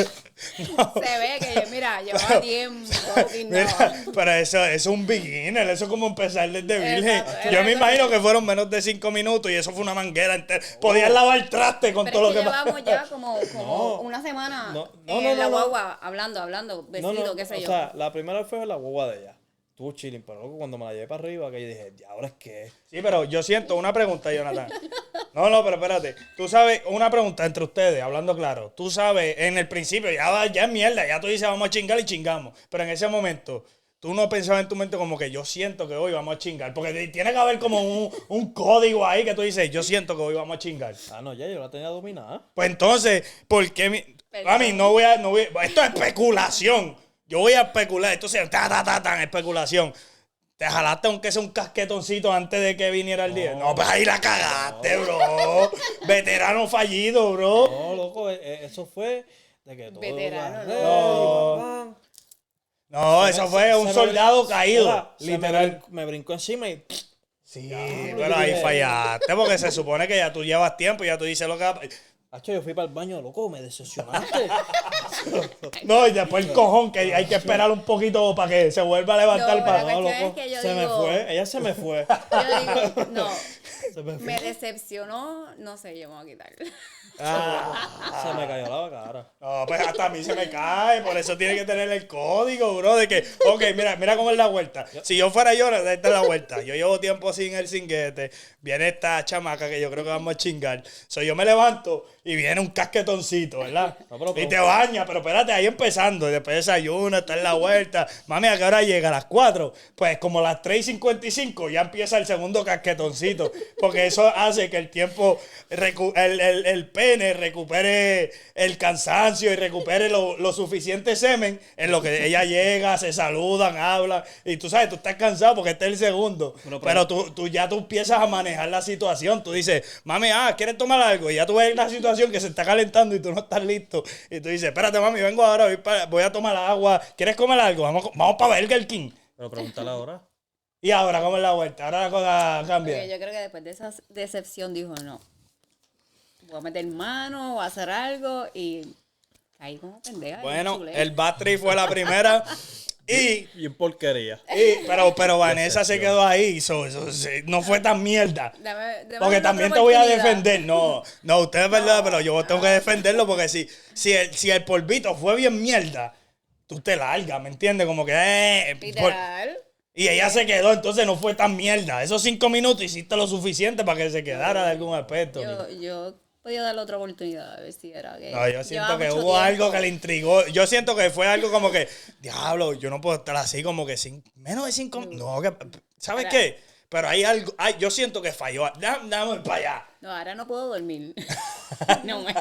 Speaker 4: Se ve que, mira, llevaba tiempo sin
Speaker 1: Mira,
Speaker 4: nada.
Speaker 1: pero eso es un beginner, eso es como empezar desde virgen.
Speaker 4: Exacto,
Speaker 1: Yo me
Speaker 4: exacto.
Speaker 1: imagino que fueron menos de 5 minutos y eso fue una manguera entera. Podías lavar el traste con
Speaker 4: Pero
Speaker 1: todo
Speaker 4: es
Speaker 1: lo
Speaker 4: que
Speaker 1: que pasó.
Speaker 4: llevamos ya como
Speaker 2: No.
Speaker 4: una semana
Speaker 2: No,
Speaker 4: en la
Speaker 2: no.
Speaker 4: guagua hablando, vestido, qué sé yo.
Speaker 2: O sea, la primera fue la guagua de ella. Estuvo chilling, pero luego cuando me la llevé para arriba, que yo dije, ¿y ahora es qué?
Speaker 1: Sí, pero yo siento una pregunta, Jonathan. No, pero espérate. Tú sabes, una pregunta entre ustedes, hablando claro. Tú sabes, en el principio, ya es mierda, ya tú dices vamos a chingar y chingamos. Pero en ese momento, tú no pensabas en tu mente como que yo siento que hoy vamos a chingar. Porque tiene que haber como un código ahí que tú dices, yo siento que hoy vamos a chingar.
Speaker 2: Ah, no, ya yo la tenía dominada.
Speaker 1: Pues entonces, ¿por qué
Speaker 4: Perdón.
Speaker 1: a mí no voy a... Esto es especulación. Yo voy a especular. Esto es especulación. ¿Te jalaste aunque sea un casquetoncito antes de que viniera el día? No, pues ahí la cagaste, bro. Veterano fallido, bro.
Speaker 2: No, loco, eso fue de que todo.
Speaker 4: Veterano,
Speaker 2: iba
Speaker 4: no.
Speaker 2: ready, papá.
Speaker 1: No, eso fue un soldado caído.
Speaker 2: Mira,
Speaker 1: Literal.
Speaker 2: me brincó encima y.
Speaker 1: Sí,
Speaker 2: Ya,
Speaker 1: pero ahí fallaste porque se supone que ya tú llevas tiempo y ya tú dices lo que va.
Speaker 2: Hacho, yo fui para el baño, loco, me decepcionaste.
Speaker 1: No, y después el cojón que hay que esperar un poquito para que se vuelva a levantar
Speaker 4: No,
Speaker 1: para...
Speaker 4: La
Speaker 2: No,
Speaker 4: cuestión
Speaker 2: loco,
Speaker 4: es que yo
Speaker 2: se me
Speaker 4: digo-
Speaker 2: fue, ella se me fue.
Speaker 4: Yo digo, no,
Speaker 2: Se me fue.
Speaker 4: me decepcionó, no sé, yo me voy a quitar.
Speaker 2: Se me cayó la cara.
Speaker 1: No, pues hasta a mí se me cae, por eso tiene que tener el código, bro, de que, ok, mira cómo es la vuelta. Si yo fuera yo, esta es la vuelta. Yo llevo tiempo sin el cinguete, viene esta chamaca que yo creo que vamos a chingar. Yo me levanto y viene un casquetoncito, ¿verdad?
Speaker 2: No, pero-
Speaker 1: Y te baña, pero espérate, ahí empezando, y después desayuna, está en la vuelta. Mami, ¿a qué hora llega? ¿A las 4? Pues como a las 3:55 ya empieza el segundo casquetoncito, porque eso hace que el tiempo, el pene recupere el cansancio y recupere lo suficiente semen en lo que ella llega, se saludan, hablan, y tú sabes, tú estás cansado porque este es el segundo, pero tú ya tú empiezas a manejar la situación, tú dices, mami, ¿quieres tomar algo? Y ya tú ves la situación que se está calentando y tú no estás listo, y tú dices, espérate, mami, vengo ahora, voy a tomar agua, ¿quieres comer algo? Vamos para Burger King.
Speaker 2: Pero pregúntale ahora.
Speaker 1: Y ahora, ¿cómo es la vuelta? Ahora la cosa cambia.
Speaker 4: Porque yo creo que después de esa decepción dijo, no, voy a meter mano, voy a hacer algo y caí como pendeja.
Speaker 1: Bueno,
Speaker 4: chulé.
Speaker 1: el Battery fue la primera.
Speaker 2: Y en porquería.
Speaker 1: Pero Vanessa se quedó ahí. No fue tan mierda.
Speaker 4: Dame
Speaker 1: Porque
Speaker 4: otra
Speaker 1: también te voy a
Speaker 4: oportunidad.
Speaker 1: defender. No, usted es verdad, pero yo tengo que defenderlo porque si el polvito fue bien mierda, tú te largas, ¿me entiendes? Como que...
Speaker 4: Literal.
Speaker 1: y ella se quedó, entonces no fue tan mierda. Esos 5 minutos hiciste lo suficiente para que se quedara de algún aspecto.
Speaker 4: Yo podía darle otra oportunidad a ver si era que.
Speaker 1: No, yo siento
Speaker 4: llevaba
Speaker 1: que
Speaker 4: mucho
Speaker 1: hubo
Speaker 4: tiempo.
Speaker 1: algo que le intrigó. Yo siento que fue algo como que, diablo, yo no puedo estar así como que menos de 5. No, ¿sabes
Speaker 4: Ahora-
Speaker 1: qué? Pero hay algo, yo siento que falló. Dame para allá.
Speaker 4: No, ahora no puedo dormir. No me.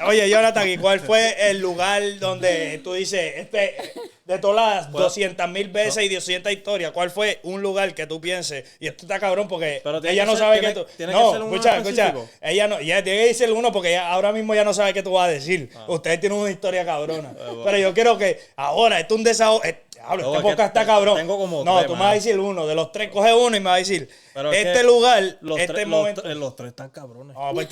Speaker 1: Oye, Jonathan, ¿y cuál fue el lugar donde tú dices, de todas las 200,000 veces y 200 historias, cuál fue un lugar que tú pienses? Y esto está cabrón porque
Speaker 2: Pero tiene
Speaker 1: ella
Speaker 2: que
Speaker 1: no
Speaker 2: ser-
Speaker 1: sabe
Speaker 2: tiene-
Speaker 1: que tú...
Speaker 2: tiene que
Speaker 1: No,
Speaker 2: ser uno
Speaker 1: escucha.
Speaker 2: específico.
Speaker 1: Ella no, tiene que decir uno porque ella ahora mismo ya no sabe qué tú vas a decir. Ustedes tienen una historia cabrona. Pero yo quiero que ahora, esto es un desahogo... Hablo,
Speaker 2: No,
Speaker 1: este
Speaker 2: es que
Speaker 1: podcast está cabrón.
Speaker 2: tengo como
Speaker 1: no,
Speaker 2: 3,
Speaker 1: tú me vas a decir uno. De los 3, coge uno y me vas a decir,
Speaker 2: Pero es
Speaker 1: este
Speaker 2: que
Speaker 1: lugar,
Speaker 2: Los
Speaker 1: este
Speaker 2: tres,
Speaker 1: momento...
Speaker 2: los tres están cabrones.
Speaker 1: No, pues,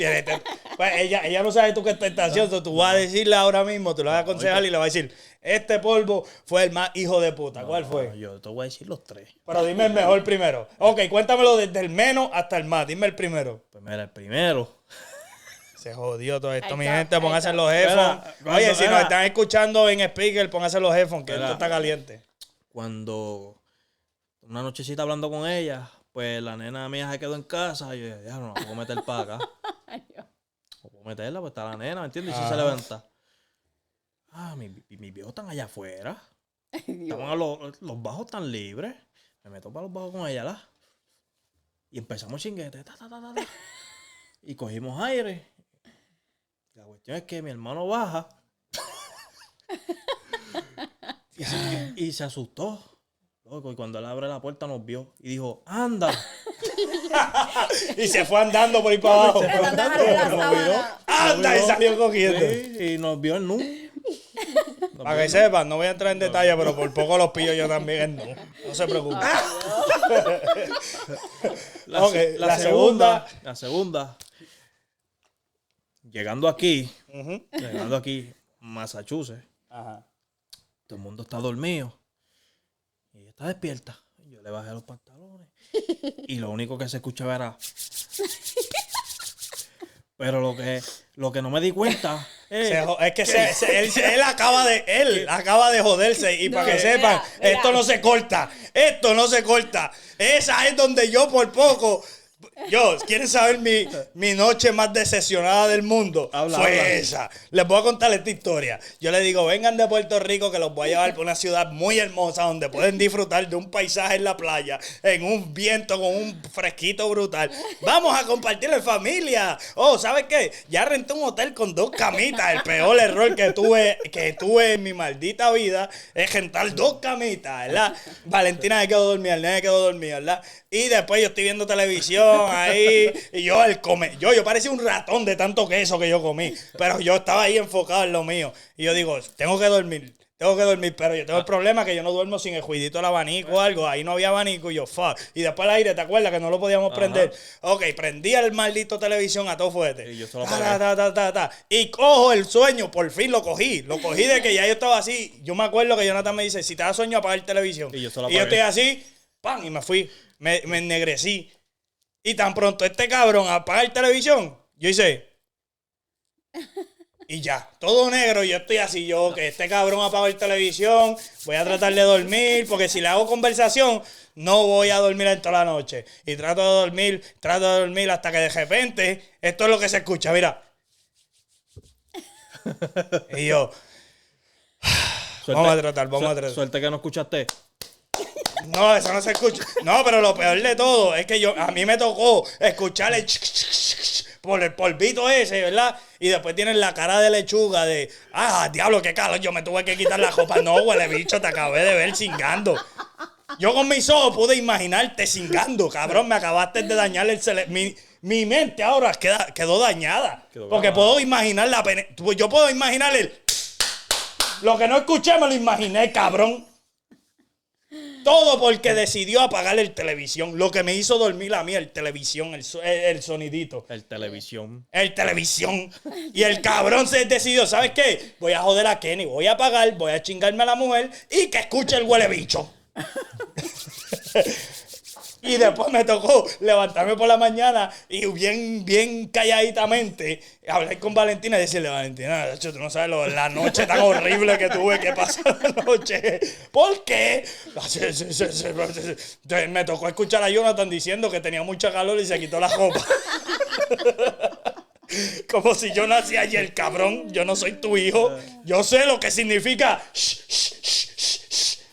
Speaker 1: pues ella no sabe tú qué tentación, tú vas a decirle ahora mismo, tú le vas a aconsejar y le vas a decir, este polvo fue el más hijo de puta. ¿Cuál fue?
Speaker 2: No, yo te voy a decir los tres.
Speaker 1: Pero dime el mejor primero. Ok, cuéntamelo desde el menos hasta el más. Dime el primero.
Speaker 2: Pues mira, el primero.
Speaker 1: Se jodió todo esto,
Speaker 4: Ahí
Speaker 1: mi
Speaker 4: está,
Speaker 1: gente.
Speaker 4: ahí
Speaker 1: Pónganse
Speaker 4: está.
Speaker 1: los headphones.
Speaker 2: Espera,
Speaker 1: Oye, si nos
Speaker 2: espera.
Speaker 1: están escuchando en speaker, pónganse los headphones, que
Speaker 2: Espera.
Speaker 1: esto está caliente.
Speaker 2: Cuando una nochecita hablando con ella, pues la nena mía se quedó en casa. Y yo dije, ya no la puedo meter para acá.
Speaker 4: Ay, Dios.
Speaker 2: No puedo meterla, pues está la nena, ¿me entiendes? Y si
Speaker 1: Ajá.
Speaker 2: se levanta. Mis viejos están allá afuera.
Speaker 4: Dios.
Speaker 2: Estaban los bajos tan libres. Me meto para los bajos con ella, ¿la? Y empezamos chinguete. Ta, ta, ta, ta, ta. Y cogimos aire. La cuestión es que mi hermano baja. y se asustó. Loco, y cuando él abre la puerta nos vio. Y dijo, anda.
Speaker 1: Y se fue andando por ahí para abajo.
Speaker 4: Tratando de jalar la sábana.
Speaker 1: ¡Anda! Y salió cogiendo.
Speaker 2: Sí, y nos vio en nu.
Speaker 1: Para que sepan, no voy a entrar en detalle, pero por poco los pillo yo también en nu. No se preocupen. Ok, la segunda.
Speaker 2: La segunda. Llegando aquí,
Speaker 1: Ujú.
Speaker 2: Massachusetts,
Speaker 1: Ajá.
Speaker 2: todo el mundo está dormido. Y ella está despierta. Yo le bajé los pantalones. Y lo único que se escuchaba era. Pero lo que no me di cuenta es.
Speaker 1: Es que él acaba de joderse. Y para que sepan,
Speaker 4: mira.
Speaker 1: esto no se corta. Esto no se corta. Esa es donde yo por poco. ¿Quieren saber mi noche más decepcionada del mundo? Fue esa. Les voy a contar esta historia. Yo les digo, vengan de Puerto Rico que los voy a llevar por una ciudad muy hermosa donde pueden disfrutar de un paisaje en la playa, en un viento con un fresquito brutal. Vamos a compartir en familia. Oh, ¿sabes qué? Ya renté un hotel con 2 camitas. El peor error que tuve en mi maldita vida es rentar 2 camitas, ¿verdad? Valentina me quedó dormida, el nene quedó dormido, ¿verdad? Y después yo estoy viendo televisión ahí. Y yo parecía un ratón de tanto queso que yo comí. Pero yo estaba ahí enfocado en lo mío. Y yo digo, tengo que dormir. Pero yo tengo el problema que yo no duermo sin el juidito del abanico o algo. Ahí no había abanico y yo, fuck. Y después el aire, ¿te acuerdas que no lo podíamos prender? Ok, prendí el maldito televisión a todo fuerte.
Speaker 2: Y yo solo apagué.
Speaker 1: Y cojo el sueño, por fin lo cogí. Lo cogí de que ya yo estaba así. Yo me acuerdo que Jonathan me dice, si te da sueño, apaga el televisión.
Speaker 2: Y yo solo
Speaker 1: Y yo
Speaker 2: apagué.
Speaker 1: estoy así, ¡pam! Y me fui. Me ennegrecí. Y tan pronto este cabrón apaga el televisión, yo hice. Y ya, todo negro. Y yo estoy así, que este cabrón apaga el televisión. Voy a tratar de dormir, porque si le hago conversación, no voy a dormir en toda la noche. Y trato de dormir hasta que de repente, esto es lo que se escucha, mira. Y yo, vamos a tratar.
Speaker 2: Suerte que no escuchaste.
Speaker 1: No, eso no se escucha. No, pero lo peor de todo es que a mí me tocó escuchar el por el polvito ese, ¿verdad? Y después tienes la cara de lechuga de, diablo, qué calor, yo me tuve que quitar la ropa. No, huele bicho, te acabé de ver cingando. Yo con mis ojos pude imaginarte cingando, cabrón, me acabaste de dañar mi mente ahora quedó dañada. Porque puedo imaginar yo puedo imaginar lo que no escuché me lo imaginé, cabrón. Todo porque decidió apagar el televisión. Lo que me hizo dormir a mí, el televisión, el sonidito.
Speaker 2: El televisión.
Speaker 1: Y el cabrón se decidió, ¿sabes qué? Voy a joder a Kenny, voy a apagar, voy a chingarme a la mujer y que escuche el huele bicho. Y después me tocó levantarme por la mañana y bien calladitamente hablar con Valentina y decirle, Valentina, tú no sabes la noche tan horrible que tuve que pasar la noche. ¿Por qué? Me tocó escuchar a Jonathan diciendo que tenía mucha calor y se quitó la ropa. Como si yo nací ayer, cabrón. Yo no soy tu hijo. Yo sé lo que significa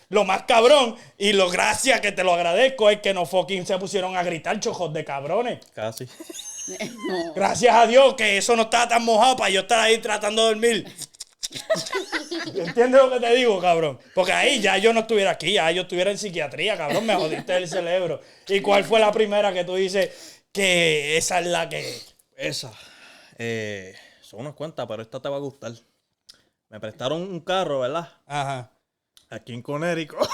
Speaker 1: lo más cabrón, y lo gracias que te lo agradezco, es que no fucking se pusieron a gritar, chojos de cabrones.
Speaker 2: Casi.
Speaker 4: No.
Speaker 1: Gracias a Dios que eso no estaba tan mojado para yo estar ahí tratando de dormir. ¿Entiendes lo que te digo, cabrón? Porque ahí ya yo no estuviera aquí, ya yo estuviera en psiquiatría, cabrón, me jodiste el cerebro. ¿Y cuál fue la primera que tú dices que esa es la que...?
Speaker 2: Esa. Son unas cuantas, pero esta te va a gustar. Me prestaron un carro, ¿verdad?
Speaker 1: Ajá.
Speaker 2: Aquí en Connecticut.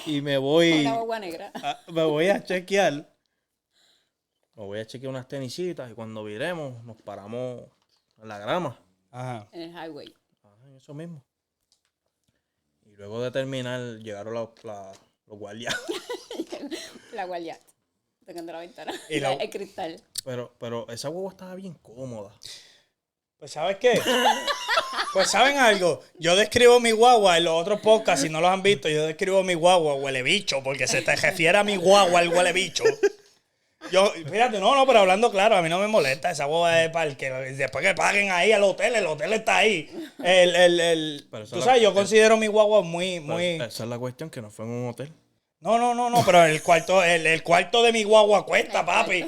Speaker 2: Y me voy.
Speaker 4: Una guagua negra.
Speaker 2: Me voy a chequear. Me voy a chequear unas tenisitas y cuando viremos nos paramos en la grama.
Speaker 1: Ajá.
Speaker 4: En el highway.
Speaker 2: En eso mismo. Y luego de terminar llegaron los guardias.
Speaker 4: La guardia. Tocando la ventana.
Speaker 1: Y
Speaker 4: El cristal.
Speaker 2: Pero esa guagua estaba bien cómoda.
Speaker 1: Pues ¿sabes qué? Pues ¿saben algo? Yo describo mi guagua en los otros podcasts, si no los han visto, yo describo mi guagua huele bicho, porque se te refiere a mi guagua el huele bicho. Yo, fíjate, no, pero hablando claro, a mí no me molesta, esa guagua es para el que después que paguen ahí al hotel, el hotel está ahí. Tú sabes, yo considero mi guagua muy...
Speaker 2: Esa es la cuestión, que no fue en un hotel.
Speaker 1: No, pero el cuarto de mi guagua cuesta, papi.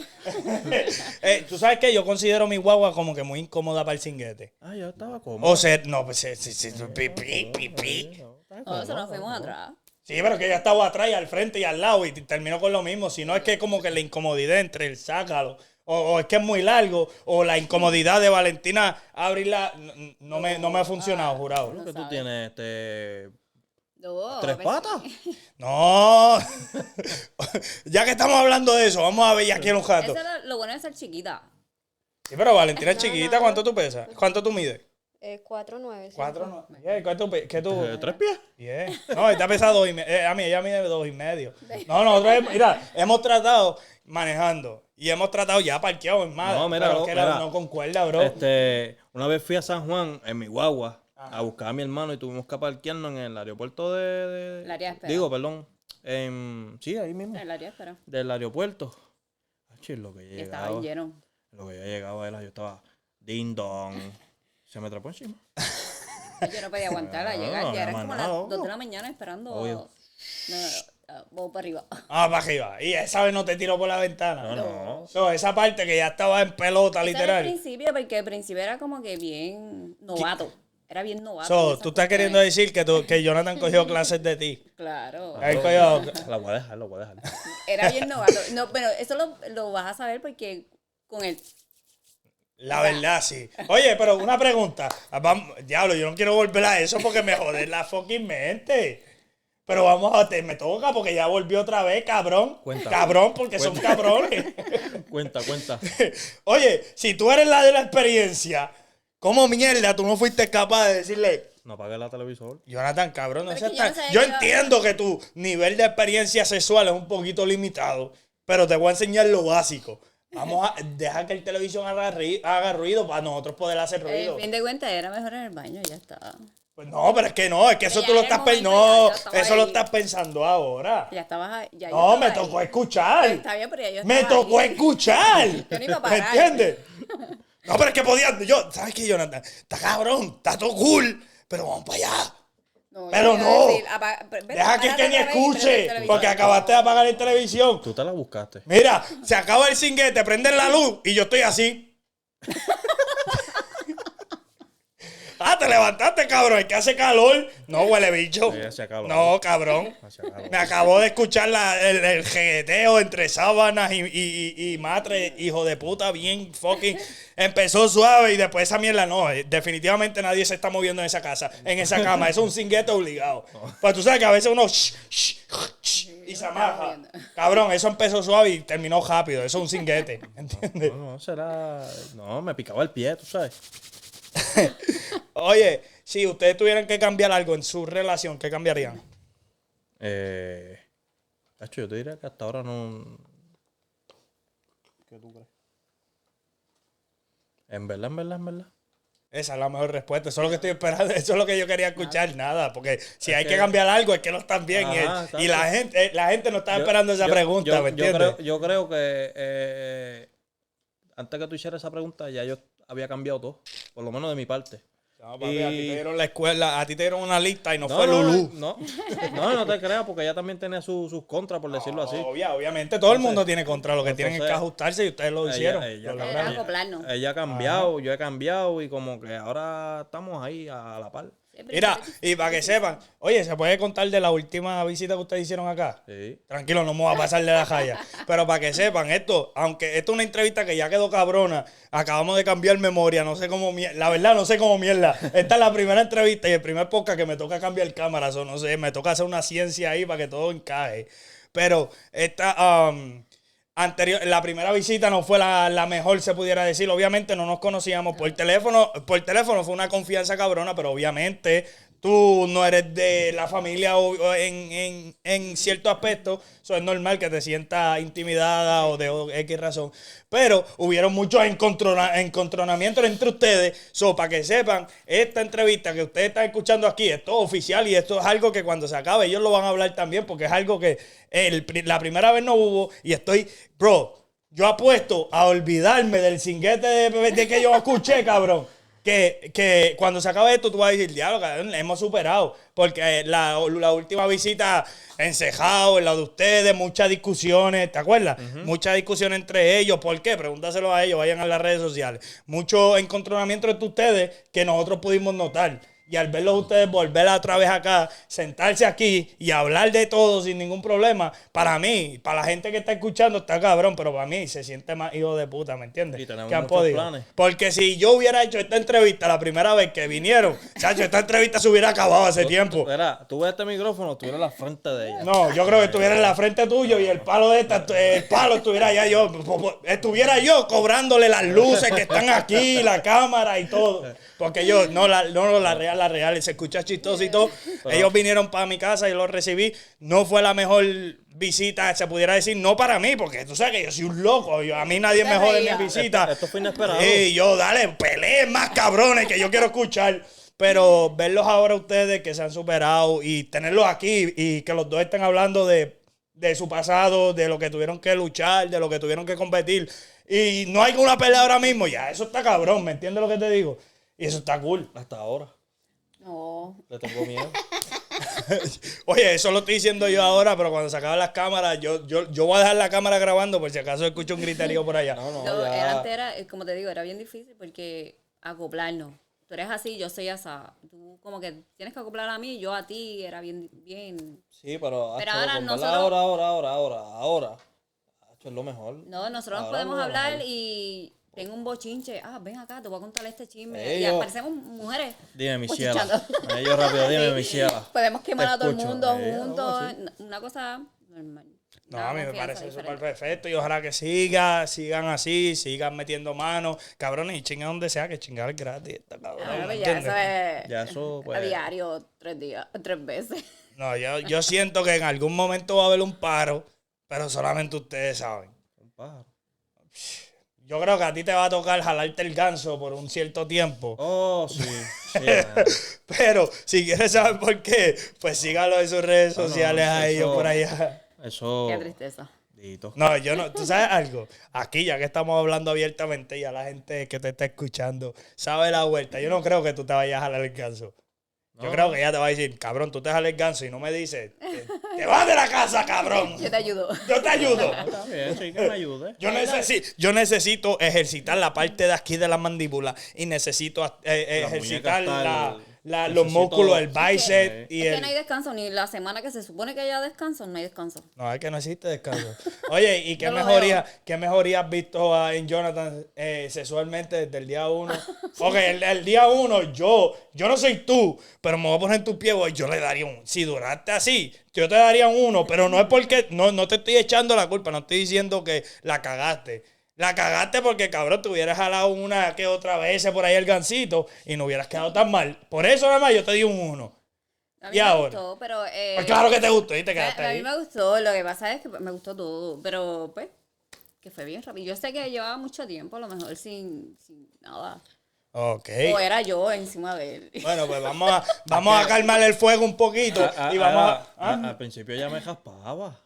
Speaker 1: Tú sabes que yo considero mi guagua como que muy incómoda para el cinguete.
Speaker 2: Ah, yo estaba cómodo.
Speaker 1: O sea, no, pues sí, pi.
Speaker 4: No, eso nos fuimos atrás.
Speaker 1: Sí, pero que ella estaba atrás y al frente y al lado y terminó con lo mismo. Si no es que como que la incomodidad entre el sácalo, o es que es muy largo, o la incomodidad de Valentina abrirla, no me ha funcionado, jurado.
Speaker 2: Creo que tú
Speaker 4: sabes.
Speaker 2: tienes
Speaker 4: No,
Speaker 2: 3
Speaker 4: pues,
Speaker 2: patas.
Speaker 1: No. Ya que estamos hablando de eso, vamos a ver aquí en un rato.
Speaker 4: Eso es lo bueno de ser chiquita.
Speaker 1: Sí, pero Valentina es
Speaker 3: No,
Speaker 1: chiquita.
Speaker 3: no.
Speaker 1: ¿Cuánto tú pesas? ¿Cuánto tú mides?
Speaker 3: 4'9".
Speaker 1: 4, no. Yeah, ¿qué tú?
Speaker 2: 3 pies.
Speaker 1: Yeah. No, esta pesa 2,5. A mí ella mide 2,5. No, nosotros, mira, hemos tratado manejando y hemos tratado ya parqueado en madre.
Speaker 2: No, mira,
Speaker 1: pero es que
Speaker 2: mira.
Speaker 1: no concuerda, bro.
Speaker 2: Una vez fui a San Juan en mi guagua a buscar a mi hermano y tuvimos que parquearnos en el aeropuerto
Speaker 4: El área de espera.
Speaker 2: Digo, perdón. Sí, ahí mismo.
Speaker 4: El área espera.
Speaker 2: Del aeropuerto. Achi, lo que
Speaker 4: Y estaba
Speaker 2: llegaba.
Speaker 4: lleno.
Speaker 2: Lo que yo llegaba era, yo estaba ding dong. Se me atrapó encima.
Speaker 4: Yo no podía aguantar a llegar.
Speaker 2: no,
Speaker 4: Ya eran
Speaker 2: más
Speaker 4: como
Speaker 2: nada,
Speaker 4: las 2 de la mañana esperando.
Speaker 2: Obvio.
Speaker 4: Vamos para arriba.
Speaker 1: Ah, para arriba. Y esa vez no te tiró por la ventana.
Speaker 2: No.
Speaker 1: So, esa parte que ya estaba en pelota,
Speaker 4: Ese era el
Speaker 1: literal.
Speaker 4: principio, porque al principio era como que bien novato. Era bien novato. en
Speaker 1: So,
Speaker 4: esas
Speaker 1: tú estás queriendo
Speaker 4: cuestiones.
Speaker 1: decir que Jonathan cogió clases de ti.
Speaker 4: Claro.
Speaker 1: Ahí cogió.
Speaker 2: La voy a dejar, la voy a dejar.
Speaker 4: Era bien novato. No, pero eso lo vas a saber porque con el...
Speaker 1: La verdad, sí. Oye, pero una pregunta. Diablo, yo no quiero volver a eso porque me jode la fucking mente. Pero me toca porque ya volvió otra vez, cabrón.
Speaker 2: Cuenta.
Speaker 1: Cabrón, porque son cabrones.
Speaker 2: Cuenta.
Speaker 1: Oye, si tú eres la de la experiencia, ¿cómo mierda tú no fuiste capaz de decirle,
Speaker 2: No apagué la televisor.
Speaker 1: Jonathan, cabrón, no
Speaker 4: Pero
Speaker 1: seas
Speaker 4: es que yo
Speaker 1: tan...
Speaker 4: no sabía
Speaker 1: Yo
Speaker 4: que iba-
Speaker 1: entiendo que tu nivel de experiencia sexual es un poquito limitado, pero te voy a enseñar lo básico. Vamos a dejar que el televisión haga ruido para nosotros poder hacer ruido.
Speaker 4: fin de cuentas era mejor en el baño, ya está.
Speaker 1: Pues no, pero es que no, es que eso
Speaker 4: Ya
Speaker 1: tú lo
Speaker 4: en el
Speaker 1: estás pensando.
Speaker 4: momento
Speaker 1: No,
Speaker 4: ya estaba
Speaker 1: eso lo
Speaker 4: ahí.
Speaker 1: estás pensando ahora.
Speaker 4: Ya estabas ahí. Ya yo
Speaker 1: No,
Speaker 4: estaba
Speaker 1: me
Speaker 4: ahí.
Speaker 1: tocó escuchar.
Speaker 4: Está bien, pero ya yo
Speaker 1: Me
Speaker 4: estaba
Speaker 1: tocó
Speaker 4: ahí.
Speaker 1: escuchar.
Speaker 4: Yo no iba a
Speaker 1: ¿Me
Speaker 4: parar.
Speaker 1: entiendes? No, pero es que podía. ¿Sabes qué, Jonathan? Está cabrón, está todo cool, pero vamos para allá.
Speaker 4: No,
Speaker 1: Pero
Speaker 4: yo iba a
Speaker 1: no.
Speaker 4: decir, vete,
Speaker 1: Deja que
Speaker 4: párate
Speaker 1: Kenny
Speaker 4: otra vez y prende el
Speaker 1: escuche,
Speaker 4: televisor.
Speaker 1: porque acabaste de apagar el televisión.
Speaker 2: Tú te la buscaste.
Speaker 1: Mira, se acaba el cinguete, prenden la luz y yo estoy así. Te levantaste, cabrón, es que hace calor. No, huele bicho.
Speaker 2: Sí, hacía calor.
Speaker 1: No, cabrón.
Speaker 2: Hacía calor.
Speaker 1: Me acabo de escuchar el jegueteo entre sábanas y matre, hijo de puta, bien fucking. Empezó suave y después esa mierda no. Definitivamente nadie se está moviendo en esa casa, en esa cama. Eso es un cinguete obligado. Pues tú sabes que a veces uno y se amaja. Cabrón, eso empezó suave y terminó rápido. Eso es un cinguete. ¿Entiendes?
Speaker 2: No, será. No, me picaba el pie, tú sabes.
Speaker 1: Oye, si ustedes tuvieran que cambiar algo en su relación, ¿qué cambiarían?
Speaker 2: Hacho, yo te diría que hasta ahora no. ¿Qué tú crees? En verdad.
Speaker 1: Esa es la mejor respuesta. Eso es lo que estoy esperando. Eso es lo que yo quería escuchar. Nada. Porque si hay que cambiar algo es que no están bien.
Speaker 2: Ajá,
Speaker 1: Y la gente no está esperando esa pregunta, ¿me entiendes?
Speaker 2: Yo creo que antes que tú hicieras esa pregunta, ya yo había cambiado todo. Por lo menos de mi parte.
Speaker 1: No, papi, a ti te dieron la escuela, a ti te dieron una lista y no,
Speaker 2: No,
Speaker 1: fue Lulú.
Speaker 2: no te creas, porque ella también tenía sus contras, por decirlo así.
Speaker 1: Obviamente, todo el mundo tiene contra. Lo que tienen es que
Speaker 2: entonces,
Speaker 1: ajustarse y ustedes lo hicieron.
Speaker 2: ella-
Speaker 1: Lo
Speaker 2: ella-
Speaker 1: lograron.
Speaker 4: Acoplarnos.
Speaker 2: Ella ha cambiado, yo he cambiado y como que ahora estamos ahí a la par.
Speaker 1: Mira, y para que sepan, oye, ¿se puede contar de la última visita que ustedes hicieron acá?
Speaker 2: Sí.
Speaker 1: Tranquilo, no me voy a pasar de la jaya. Pero para que sepan, aunque esto es una entrevista que ya quedó cabrona, acabamos de cambiar memoria, no sé cómo mierda. La verdad, no sé cómo mierda. Esta es la primera entrevista y el primer podcast que me toca cambiar cámaras, o no sé, me toca hacer una ciencia ahí para que todo encaje. Pero la primera visita no fue la mejor, se pudiera decir. Obviamente no nos conocíamos por teléfono. Por teléfono fue una confianza cabrona, pero obviamente tú no eres de la familia o en cierto aspecto. Eso es normal que te sientas intimidada o de X razón. Pero hubieron muchos encontronamientos entre ustedes. Para que sepan, esta entrevista que ustedes están escuchando aquí, esto es oficial y esto es algo que cuando se acabe ellos lo van a hablar también, porque es algo que la primera vez no hubo y yo apuesto a olvidarme del cinguete de que yo escuché, cabrón. que cuando se acabe esto tú vas a decir, diablo, cabrón, le hemos superado. Porque la última visita encejado, en la de ustedes, muchas discusiones, ¿te acuerdas? Muchas discusiones entre ellos. ¿Por qué? Pregúntaselo a ellos, vayan a las redes sociales. Mucho encontronamiento entre ustedes que nosotros pudimos notar. Y al verlos ustedes volver otra vez acá, sentarse aquí y hablar de todo sin ningún problema, para mí, para la gente que está escuchando, está cabrón, pero para mí se siente más hijo de puta, ¿me entiendes?
Speaker 2: Y tenemos
Speaker 1: Que han
Speaker 2: muchos
Speaker 1: podido.
Speaker 2: planes.
Speaker 1: Porque si yo hubiera hecho esta entrevista la primera vez que vinieron, chacho, esta entrevista se hubiera acabado hace tiempo.
Speaker 2: Verá, tú ves este micrófono, tú eres la frente de ella.
Speaker 1: No, yo creo que estuviera en la frente tuyo y el palo de esta, el palo estuviera allá estuviera yo cobrándole las luces que están aquí, la cámara y todo. Porque yo, la real, se escucha chistoso y todo. Ellos vinieron para mi casa, yo los recibí. No fue la mejor visita, se pudiera decir, no para mí, porque tú sabes que yo soy un loco. A mí nadie me jode en mi visita.
Speaker 2: Esto fue inesperado.
Speaker 1: Y yo, dale, peleen más cabrones que yo quiero escuchar. Pero verlos ahora ustedes que se han superado y tenerlos aquí y que los dos estén hablando de su pasado, de lo que tuvieron que luchar, de lo que tuvieron que competir. Y no hay una pelea ahora mismo, ya, eso está cabrón, ¿me entiendes lo que te digo? Y eso está cool.
Speaker 2: Hasta ahora.
Speaker 4: No.
Speaker 2: Le tengo miedo.
Speaker 1: Oye, eso lo estoy diciendo yo ahora, pero cuando se acaban las cámaras, yo voy a dejar la cámara grabando por si acaso escucho un griterío por allá.
Speaker 2: No,
Speaker 4: Antes era, como te digo, era bien difícil porque acoplarnos. Tú eres así, yo soy asa. Tú como que tienes que acoplar a mí, yo a ti, era bien.
Speaker 2: Sí, pero
Speaker 4: ahora
Speaker 2: con
Speaker 4: nosotros-
Speaker 2: ahora. Esto es lo mejor.
Speaker 4: No, nosotros nos
Speaker 2: Ahora
Speaker 4: podemos
Speaker 2: lo
Speaker 4: hablar
Speaker 2: mejor.
Speaker 4: y tengo un bochinche. Ven acá, te voy a contar este chisme. Y
Speaker 2: Ellos-
Speaker 4: aparecemos mujeres.
Speaker 2: Dime, mi
Speaker 4: bochichando.
Speaker 2: ciela. Ellos rápido, dime, mi ciela.
Speaker 4: Podemos quemar
Speaker 2: Te
Speaker 4: a todo el
Speaker 2: escucho.
Speaker 4: mundo
Speaker 2: Algo
Speaker 4: juntos.
Speaker 2: así.
Speaker 4: Una cosa normal.
Speaker 1: No,
Speaker 4: Una
Speaker 1: a mí me
Speaker 4: confianza
Speaker 1: parece súper
Speaker 4: diferente.
Speaker 1: perfecto y ojalá que sigan así, sigan metiendo manos. Cabrones, y chingan donde sea, que chingar es gratis. Está cabrón,
Speaker 4: Ah,
Speaker 1: ¿me
Speaker 4: pues
Speaker 1: entiendes?
Speaker 2: Ya eso, pues.
Speaker 4: a diario, 3 días, 3 veces.
Speaker 1: No, yo siento que en algún momento va a haber un paro, pero solamente ustedes saben.
Speaker 2: Un pájaro.
Speaker 1: Yo creo que a ti te va a tocar jalarte el ganso por un cierto tiempo.
Speaker 2: Oh, sí. Sí, man.
Speaker 1: Pero si quieres saber por qué, pues sígalo en sus redes sociales a ellos
Speaker 2: eso-
Speaker 1: por allá.
Speaker 2: Eso.
Speaker 4: Qué tristeza.
Speaker 2: Dito.
Speaker 1: No, yo no. ¿Tú sabes algo? Aquí, ya que estamos hablando abiertamente, ya la gente que te está escuchando sabe la vuelta. Yo no creo que tú te vayas a jalar el ganso. Yo
Speaker 2: No.
Speaker 1: creo que ella te va a decir, cabrón, tú te jalas el ganso y no me dices, te vas de la casa, cabrón.
Speaker 4: Yo te ayudo.
Speaker 1: Yo te ayudo.
Speaker 2: Está bien, sí, que me ayude.
Speaker 1: Yo necesito ejercitar la parte de aquí de la mandíbula y necesito ejercitar
Speaker 2: muñeca está
Speaker 1: los
Speaker 2: necesito-
Speaker 1: músculos, el bíceps y
Speaker 4: Es que
Speaker 1: el...
Speaker 4: no hay descanso, ni la semana que se supone que haya descanso, no hay descanso.
Speaker 1: No, es que no existe descanso. Oye, ¿y qué
Speaker 4: Yo lo
Speaker 1: mejoría has visto en Jonathan sexualmente desde el día 1? Ok, el día 1 yo no soy tú, pero me voy a poner en tus pies, güey, yo le daría un... Si duraste así, yo te daría un 1, pero no es porque... No te estoy echando la culpa, no estoy diciendo que la cagaste. La cagaste porque, cabrón, te hubieras jalado una que otra vez por ahí el gancito y no hubieras quedado tan mal. Por eso nada más yo te di un 1.
Speaker 4: A
Speaker 1: ¿Y
Speaker 4: mí me
Speaker 1: ahora?
Speaker 4: gustó, pero...
Speaker 1: Pues claro que te gustó y te quedaste
Speaker 4: a mí
Speaker 1: ahí.
Speaker 4: me gustó, lo que pasa es que me gustó todo, pero pues, que fue bien rápido. Yo sé que llevaba mucho tiempo, a lo mejor sin nada.
Speaker 1: Ok.
Speaker 4: O era yo encima de él.
Speaker 1: Bueno, pues vamos a calmar el fuego un poquito y vamos a...
Speaker 2: Al principio ya me jaspaba.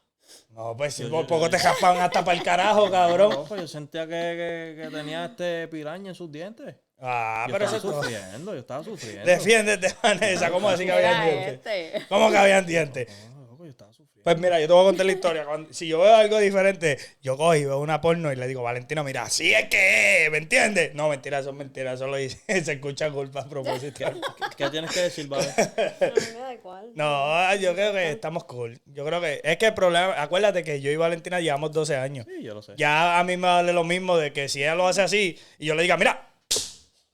Speaker 1: No, pues si por poco te jaspan hasta para el carajo, cabrón.
Speaker 2: No, pues yo sentía que tenía piraña en sus dientes.
Speaker 1: Ah,
Speaker 2: Yo
Speaker 1: pero
Speaker 2: estaba
Speaker 1: eso es todo.
Speaker 2: sufriendo, yo estaba sufriendo.
Speaker 1: Defiéndete, Vanessa. ¿Cómo así que habían
Speaker 4: Era
Speaker 1: dientes?
Speaker 4: este.
Speaker 1: ¿Cómo que habían dientes?
Speaker 2: No, loco, yo estaba sufriendo.
Speaker 1: Pues mira, yo te voy a contar la historia. Si yo veo algo diferente, yo cojo y veo una porno y le digo, Valentina, mira, así es que es, ¿me entiendes? No, mentira, eso es mentira. Eso lo hice. Se escucha culpa a propósito.
Speaker 2: ¿Qué tienes que decir, vale?
Speaker 4: A mí me da igual.
Speaker 1: No, yo creo que estamos cool. Yo creo que... Es que el problema... Acuérdate que yo y Valentina llevamos 12 años.
Speaker 2: Sí, yo lo sé.
Speaker 1: Ya a mí me vale lo mismo de que si ella lo hace así y yo le diga, mira,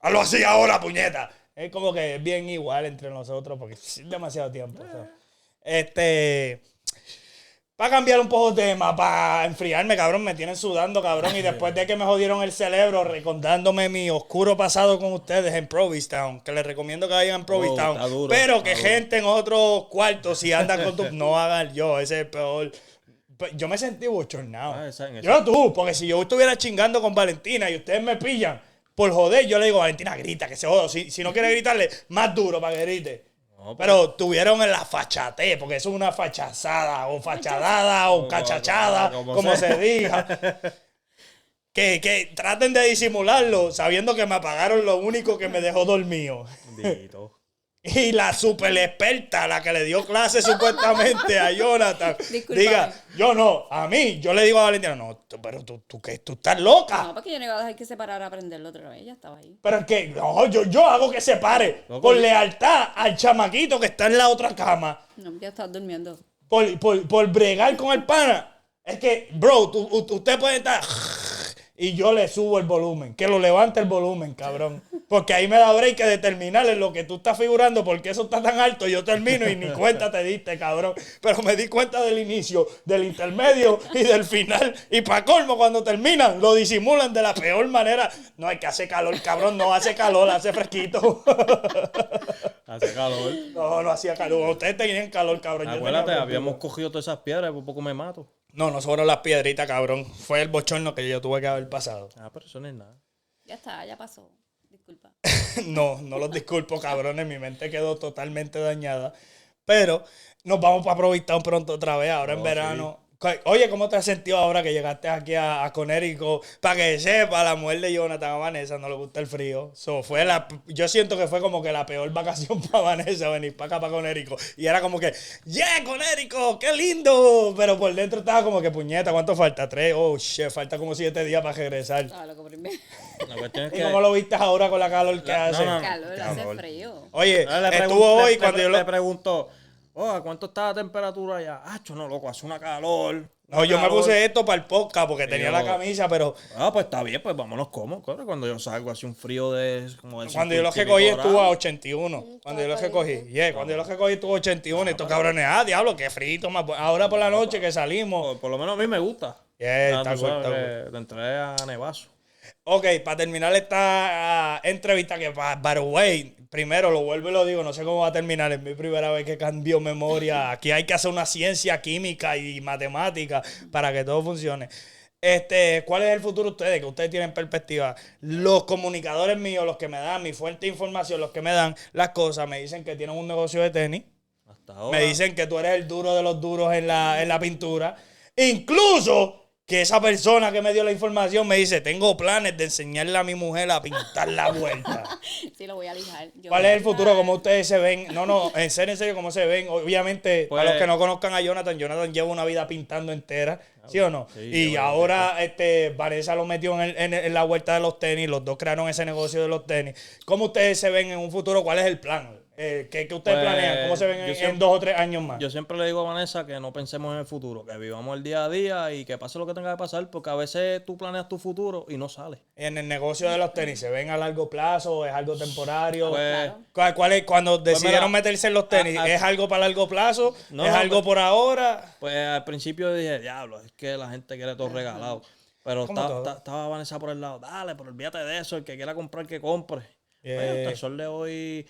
Speaker 1: hazlo así ahora, puñeta. Es como que es bien igual entre nosotros porque es demasiado tiempo. Para cambiar un poco de tema, para enfriarme, cabrón, me tienen sudando, cabrón. Y después de que me jodieron el cerebro recordándome mi oscuro pasado con ustedes en Provincetown, que les recomiendo que vayan en Provincetown.
Speaker 2: está duro,
Speaker 1: Pero que
Speaker 2: está duro.
Speaker 1: gente en otros cuartos, si andan con tu... No hagan yo, ese es el peor. Yo me sentí bochornado.
Speaker 2: Ah, esa- en
Speaker 1: Yo no tú, porque si yo estuviera chingando con Valentina y ustedes me pillan por joder, yo le digo, Valentina, grita, que se joda. Si no quiere gritarle, más duro para que grite.
Speaker 2: No,
Speaker 1: Pero tuvieron en la fachatez, porque eso es una fachazada, o fachadada, o cachachada,
Speaker 2: como
Speaker 1: como
Speaker 2: sea.
Speaker 1: se diga. que traten de disimularlo sabiendo que me apagaron lo único que me dejó dormido.
Speaker 2: Dito.
Speaker 1: Y la super experta, la que le dio clase supuestamente a Jonathan,
Speaker 4: Discúlpame.
Speaker 1: diga, yo no, a mí, yo le digo a Valentina, no, pero tú ¿qué? Tú estás loca.
Speaker 4: No, porque yo no iba a dejar que se parara a aprenderlo otra vez. Ya estaba ahí.
Speaker 1: Pero es que, no, yo hago que se pare
Speaker 2: Loco,
Speaker 1: por
Speaker 2: yo-
Speaker 1: lealtad al chamaquito que está en la otra cama,
Speaker 4: No, ya estaba durmiendo.
Speaker 1: por bregar con el pana. Es que, bro, usted puede estar y yo le subo el volumen, que lo levante el volumen, cabrón. Porque ahí me da break que determinar en lo que tú estás figurando, porque eso está tan alto, yo termino y ni cuenta te diste, cabrón. Pero me di cuenta del inicio, del intermedio y del final. Y para colmo, cuando terminan, lo disimulan de la peor manera. No, hay que hace calor, cabrón, no hace calor, hace fresquito.
Speaker 2: Hace calor.
Speaker 1: No hacía calor. Ustedes tenían calor, cabrón. Yo
Speaker 2: Acuérdate,
Speaker 1: tenía
Speaker 2: habíamos
Speaker 1: fresquito.
Speaker 2: cogido todas esas piedras y por poco me mato.
Speaker 1: No fueron las piedritas, cabrón. Fue el bochorno que yo tuve que haber pasado.
Speaker 2: Ah, pero eso no es nada.
Speaker 4: Ya está, ya pasó. Disculpa.
Speaker 1: No los disculpo, cabrones. Mi mente quedó totalmente dañada. Pero nos vamos para Provincetown pronto otra vez, ahora en
Speaker 2: Oh,
Speaker 1: verano. Oye, ¿cómo te has sentido ahora que llegaste aquí a Connecticut? Para que sepa, la mujer de Jonathan a Vanessa no le gusta el frío. Yo siento que fue como que la peor vacación para Vanessa venir para acá, para Connecticut. Y era como que, ¡yeah, Connecticut! ¡Qué lindo! Pero por dentro estaba como que, puñeta, ¿cuánto falta? 3. Oh, shit, falta como 7 días para regresar.
Speaker 4: Estaba loco primero.
Speaker 2: La cuestión es
Speaker 1: ¿Y
Speaker 2: que...
Speaker 1: cómo lo viste ahora con la calor que
Speaker 2: No,
Speaker 1: hace?
Speaker 2: no,
Speaker 4: Calor, hace
Speaker 2: calor.
Speaker 4: frío.
Speaker 1: Oye,
Speaker 2: No,
Speaker 1: estuvo hoy cuando yo
Speaker 2: le
Speaker 1: lo...
Speaker 2: pregunto, ¿a cuánto está la temperatura allá? Ah, no, loco, hace una calor.
Speaker 1: No, yo me
Speaker 2: calor.
Speaker 1: puse esto para el podcast porque tenía
Speaker 2: yo-
Speaker 1: la camisa, pero
Speaker 2: Ah, pues está bien, pues vámonos como. Claro, cuando yo salgo hace un frío de como de
Speaker 1: cuando yo lo
Speaker 2: 50 y
Speaker 1: recogí
Speaker 2: pico
Speaker 1: estuvo a
Speaker 2: grados.
Speaker 1: 81. Cuando yo lo
Speaker 3: todavía.
Speaker 1: recogí, cuando yo lo recogí estuvo a 81. Estos cabrones, diablo, qué frito más. Ahora por la noche que salimos.
Speaker 2: Por lo menos a mí me gusta.
Speaker 1: Yeah, está
Speaker 2: tú
Speaker 1: cool,
Speaker 2: sabes
Speaker 1: está
Speaker 2: que te entré a nevazo.
Speaker 1: Ok, para terminar esta entrevista, que by the way, primero lo vuelvo y lo digo, no sé cómo va a terminar, es mi primera vez que cambio memoria. Aquí hay que hacer una ciencia química y matemática para que todo funcione. ¿Cuál es el futuro de ustedes? Que ustedes tienen perspectiva. Los comunicadores míos, los que me dan mi fuente de información, los que me dan las cosas, me dicen que tienen un negocio de tenis.
Speaker 2: Hasta ahora.
Speaker 1: Me dicen que tú eres el duro de los duros en la pintura. Incluso que esa persona que me dio la información me dice, tengo planes de enseñarle a mi mujer a pintar la vuelta.
Speaker 4: Sí, lo voy a lijar. Yo
Speaker 1: ¿Cuál
Speaker 4: voy
Speaker 1: es
Speaker 4: a
Speaker 1: el futuro?
Speaker 4: lijar.
Speaker 1: ¿Cómo ustedes se ven? No, en serio, ¿cómo se ven? Obviamente,
Speaker 2: Pues-
Speaker 1: para los que no conozcan a Jonathan lleva una vida pintando entera, ¿sí o no?
Speaker 2: Sí,
Speaker 1: Y
Speaker 2: llevo
Speaker 1: ahora Vanessa lo metió en la vuelta de los tenis, los dos crearon ese negocio de los tenis. ¿Cómo ustedes se ven en un futuro? ¿Cuál es el plan? ¿Qué ustedes
Speaker 2: Pues,
Speaker 1: planean? ¿Cómo se ven
Speaker 2: yo
Speaker 1: en
Speaker 2: siempre-
Speaker 1: 2 o 3 años más?
Speaker 2: Yo siempre le digo a Vanessa que no pensemos en el futuro, que vivamos el día a día y que pase lo que tenga que pasar, porque a veces tú planeas tu futuro y no sale.
Speaker 1: En el negocio de los tenis, ¿se ven a largo plazo? ¿Es algo temporario?
Speaker 2: Pues,
Speaker 1: ¿Cuál es, cuando decidieron
Speaker 2: mira,
Speaker 1: meterse en los tenis, ¿es algo para largo plazo?
Speaker 2: No,
Speaker 1: ¿Es
Speaker 2: no,
Speaker 1: algo
Speaker 2: pues-
Speaker 1: por ahora?
Speaker 2: pues al principio dije, diablo, es que la gente quiere todo regalado. Pero
Speaker 1: Como todo.
Speaker 2: estaba Vanessa por el lado, dale, pero olvídate de eso, el que quiera comprar, que compre.
Speaker 1: Yeah.
Speaker 2: Pues, hasta el sol de hoy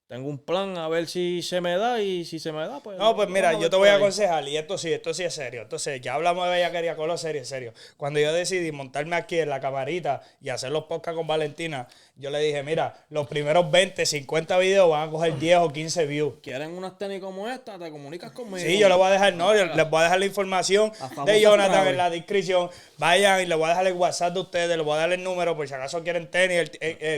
Speaker 2: tengo un plan a ver si se me da y si se me da, pues...
Speaker 1: No, pues mira,
Speaker 2: vamos
Speaker 1: yo
Speaker 2: ver
Speaker 1: te
Speaker 2: por
Speaker 1: voy a
Speaker 2: ahí.
Speaker 1: aconsejar, y esto sí es serio. Entonces, ya hablamos de bellaquería con lo serio, serio. Cuando yo decidí montarme aquí en la camarita y hacer los podcasts con Valentina, yo le dije, mira, los primeros 20, 50 videos van a coger 10 o 15 views.
Speaker 2: ¿Quieren unas tenis como esta? Te comunicas conmigo.
Speaker 1: Sí, yo les voy a dejar, les voy a dejar la información
Speaker 2: famosa
Speaker 1: de Jonathan
Speaker 2: clave.
Speaker 1: en la descripción. Vayan y les voy a dejar el WhatsApp de ustedes, les voy a dar el número por si acaso quieren tenis.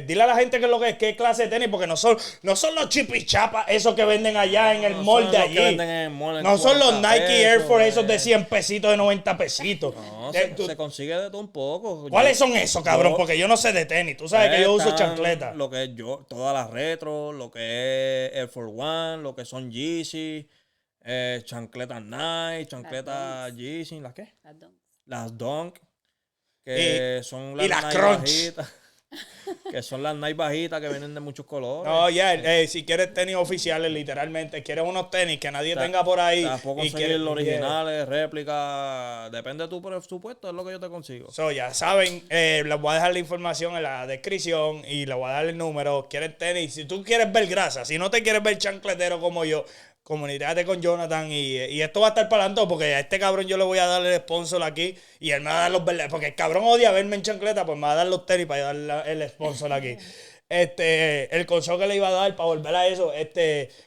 Speaker 1: Dile a la gente qué es lo que es, qué clase de tenis, porque no son los chipichapas, esos que venden allá en el
Speaker 2: No
Speaker 1: mall
Speaker 2: son
Speaker 1: de
Speaker 2: los que
Speaker 1: allí.
Speaker 2: venden en el mall en
Speaker 1: No son los
Speaker 2: 40
Speaker 1: Nike Air Force esos de
Speaker 2: pesos,
Speaker 1: 100 pesitos, de 90 pesitos.
Speaker 2: No,
Speaker 1: Tú-
Speaker 2: se consigue de todo un poco.
Speaker 1: ¿Cuáles
Speaker 2: Yo-
Speaker 1: son esos, cabrón?
Speaker 2: yo-
Speaker 1: Porque yo no sé de tenis. Tú sabes que yo uso
Speaker 2: Están
Speaker 1: chancleta.
Speaker 2: Lo que es yo, todas las retro, lo que es Air Force One, lo que son Yeezy, chancletas Nike, chancletas Yeezy, ¿las qué?
Speaker 4: Las dos.
Speaker 2: Las Dunk, que son las
Speaker 1: y las
Speaker 2: Nike
Speaker 1: Crunch.
Speaker 2: bajitas. Que son las Nike bajitas que vienen de muchos colores.
Speaker 1: No, si quieres tenis oficiales, literalmente, quieres unos tenis que nadie
Speaker 2: Ta-
Speaker 1: tenga por ahí.
Speaker 2: Tampoco
Speaker 1: y
Speaker 2: conseguir
Speaker 1: quieres-
Speaker 2: los originales, réplicas, depende de tu presupuesto, es lo que yo te consigo.
Speaker 1: So, ya saben, les voy a dejar la información en la descripción y les voy a dar el número. Quieren tenis, si tú quieres ver grasa, si no te quieres ver chancletero como yo, comunícate con Jonathan y esto va a estar para adelante porque a este cabrón yo le voy a dar el sponsor aquí y él me va a dar los verdes, porque el cabrón odia verme en chancleta, pues me va a dar los tenis para dar el sponsor aquí. El consejo que le iba a dar para volver a eso,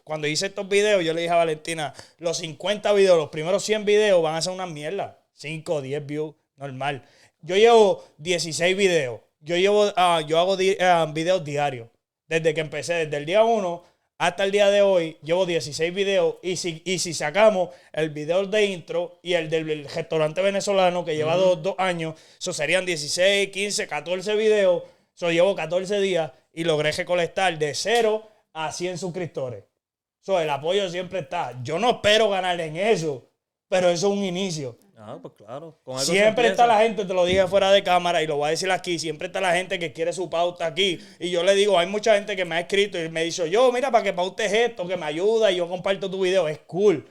Speaker 1: cuando hice estos videos, yo le dije a Valentina, los 50 videos, los primeros 100 videos van a ser una mierda, 5 o 10 views, normal. yo llevo 16 videos. Yo hago videos diarios. Desde que empecé, desde el día 1 hasta el día de hoy, llevo 16 videos. Y si sacamos el video de intro y el del restaurante venezolano que lleva 2 años, eso serían 16, 15, 14 videos. Eso llevo 14 días y logré recolectar de 0 a 100 suscriptores. So, el apoyo siempre está. Yo no espero ganar en eso, pero eso es un inicio.
Speaker 2: Ah, pues claro. Con algo se
Speaker 1: Siempre está
Speaker 2: empieza.
Speaker 1: la gente, te lo dije fuera de cámara y lo voy a decir aquí, siempre está la gente que quiere su pauta aquí. Y yo le digo, hay mucha gente que me ha escrito y me dice, yo, mira, para que pautes esto, que me ayuda y yo comparto tu video. Es cool.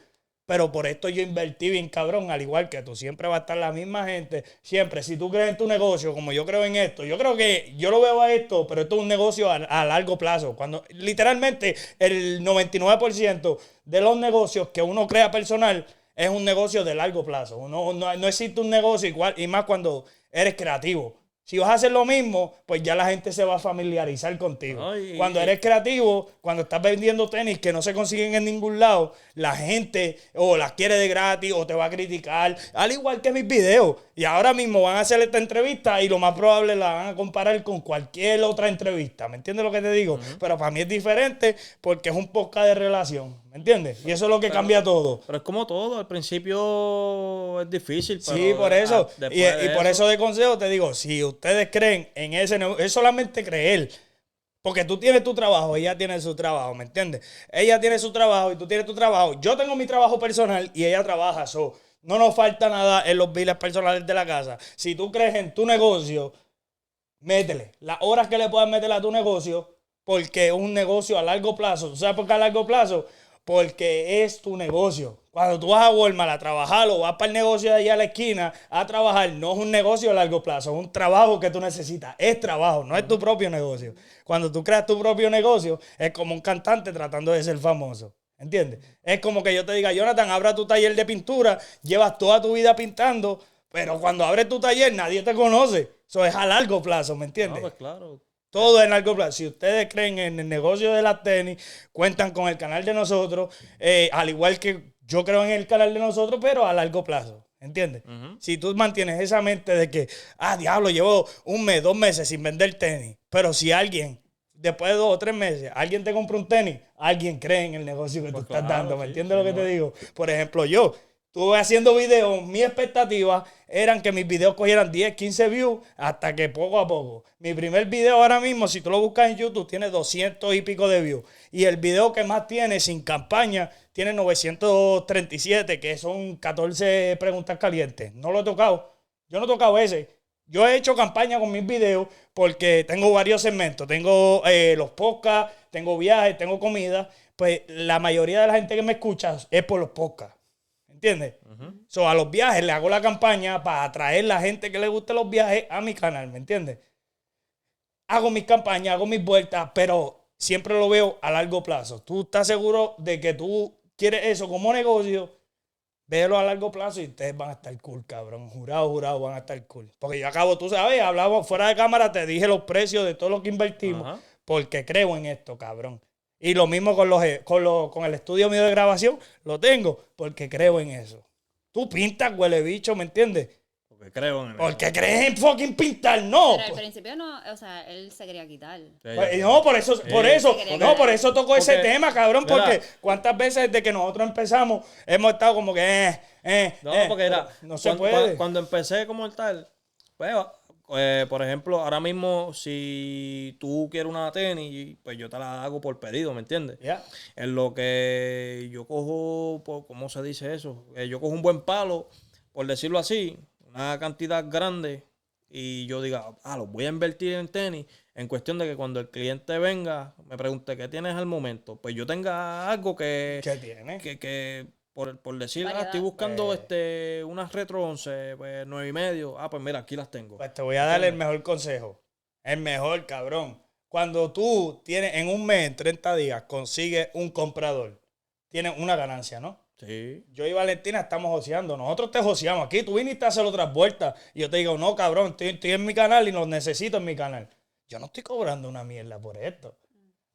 Speaker 1: Pero por esto yo invertí bien cabrón, al igual que tú. Siempre va a estar la misma gente. Siempre, si tú crees en tu negocio, como yo creo en esto, yo creo que yo lo veo a esto, pero esto es un negocio a largo plazo. Cuando literalmente el 99% de los negocios que uno crea personal es un negocio de largo plazo. No existe un negocio igual, y más cuando eres creativo. Si vas a hacer lo mismo, pues ya la gente se va a familiarizar contigo.
Speaker 2: No,
Speaker 1: Cuando eres creativo, cuando estás vendiendo tenis que no se consiguen en ningún lado, la gente o las quiere de gratis o te va a criticar, al igual que mis videos. Y ahora mismo van a hacer esta entrevista y lo más probable la van a comparar con cualquier otra entrevista. ¿Me entiendes lo que te digo? Pero para mí es diferente porque es un podcast de relación. ¿Me entiendes? Y eso es lo que cambia todo.
Speaker 2: Pero es como todo, al principio es difícil. Pero
Speaker 1: Sí, por eso.
Speaker 2: después
Speaker 1: Y
Speaker 2: de
Speaker 1: por eso de consejo te digo, si ustedes creen en ese negocio, es solamente creer. Porque tú tienes tu trabajo, ella tiene su trabajo, ¿me entiendes? Ella tiene su trabajo y tú tienes tu trabajo. Yo tengo mi trabajo personal y ella trabaja. So, no nos falta nada en los biles personales de la casa. Si tú crees en tu negocio, métele las horas que le puedas meter a tu negocio, porque es un negocio a largo plazo. ¿Tú sabes por qué a largo plazo? Porque es tu negocio. Cuando tú vas a Walmart a trabajar o vas para el negocio de allá a la esquina a trabajar, no es un negocio a largo plazo, es un trabajo que tú necesitas. Es trabajo, no es tu propio negocio. Cuando tú creas tu propio negocio, es como un cantante tratando de ser famoso. ¿Entiendes? Es como que yo te diga, Jonathan, abra tu taller de pintura, llevas toda tu vida pintando, pero cuando abres tu taller nadie te conoce. Eso es a largo plazo, ¿me
Speaker 2: No,
Speaker 1: entiendes?
Speaker 2: pues claro.
Speaker 1: Todo es a largo plazo. Si ustedes creen en el negocio de las tenis, cuentan con el canal de nosotros, al igual que yo creo en el canal de nosotros, pero a largo plazo. ¿Entiendes? Si tú mantienes esa mente de que, diablo, llevo 1 mes, 2 meses sin vender tenis, pero si alguien, después de 2 o 3 meses, alguien te compra un tenis, alguien cree en el negocio que
Speaker 2: Pues
Speaker 1: tú estás
Speaker 2: claro,
Speaker 1: dando. ¿Me
Speaker 2: sí,
Speaker 1: entiendes lo que
Speaker 2: sí,
Speaker 1: te
Speaker 2: no.
Speaker 1: digo? Por ejemplo, yo estuve haciendo videos, mis expectativas eran que mis videos cogieran 10, 15 views hasta que poco a poco. Mi primer video ahora mismo, si tú lo buscas en YouTube, tiene 200 y pico de views. Y el video que más tiene sin campaña tiene 937, que son 14 preguntas calientes. No lo he tocado. Yo no he tocado ese. Yo he hecho campaña con mis videos porque tengo varios segmentos. Tengo los podcasts, tengo viajes, tengo comida. Pues la mayoría de la gente que me escucha es por los podcasts. ¿Entiendes? So, a los viajes le hago la campaña para atraer la gente que le guste los viajes a mi canal, ¿me entiendes? Hago mis campañas, hago mis vueltas, pero siempre lo veo a largo plazo. ¿Tú estás seguro de que tú quieres eso como negocio? Véelo a largo plazo y ustedes van a estar cool, cabrón. Jurado, van a estar cool. Porque yo acabo, tú sabes, hablamos fuera de cámara, te dije los precios de todo lo que invertimos,
Speaker 2: Ajá.
Speaker 1: porque creo en esto, cabrón. Y lo mismo con el estudio mío de grabación, lo tengo porque creo en eso. Tú pintas, huele bicho, ¿me entiendes?
Speaker 2: Porque creo en eso.
Speaker 1: Porque crees en fucking pintar, no.
Speaker 4: Pero al
Speaker 1: Pues,
Speaker 4: principio no, o sea, él se quería quitar.
Speaker 2: Sí,
Speaker 1: pues,
Speaker 2: ya.
Speaker 1: no, por eso,
Speaker 4: Porque-
Speaker 1: por eso tocó ese
Speaker 2: porque-
Speaker 1: tema, cabrón,
Speaker 2: mira.
Speaker 1: porque cuántas veces desde que nosotros empezamos hemos estado como que,
Speaker 2: No, porque era.
Speaker 1: no se puede.
Speaker 2: Cuando empecé como el tal, pues, por ejemplo, ahora mismo, si tú quieres una tenis, pues yo te la hago por pedido, ¿me entiendes?
Speaker 1: Ya.
Speaker 2: En lo que yo cojo, ¿cómo se dice eso? Yo cojo un buen palo, por decirlo así, una cantidad grande, y yo diga, los voy a invertir en tenis, en cuestión de que cuando el cliente venga, me pregunte qué tienes al momento, pues yo tenga algo
Speaker 1: ¿Qué tiene?
Speaker 2: que por decir,
Speaker 4: Variedad.
Speaker 2: estoy buscando unas Retro 11, pues 9.5. Pues mira, aquí las tengo.
Speaker 1: Pues te voy a dar el mejor consejo. El mejor, cabrón. Cuando tú tienes en un mes, en 30 días, consigues un comprador, tienes una ganancia, ¿no?
Speaker 2: Sí.
Speaker 1: Yo y Valentina estamos joseando. Nosotros te joseamos aquí. Tú viniste a hacer otras vueltas. Y yo te digo, no, cabrón, estoy en mi canal y los necesito en mi canal. Yo no estoy cobrando una mierda por esto.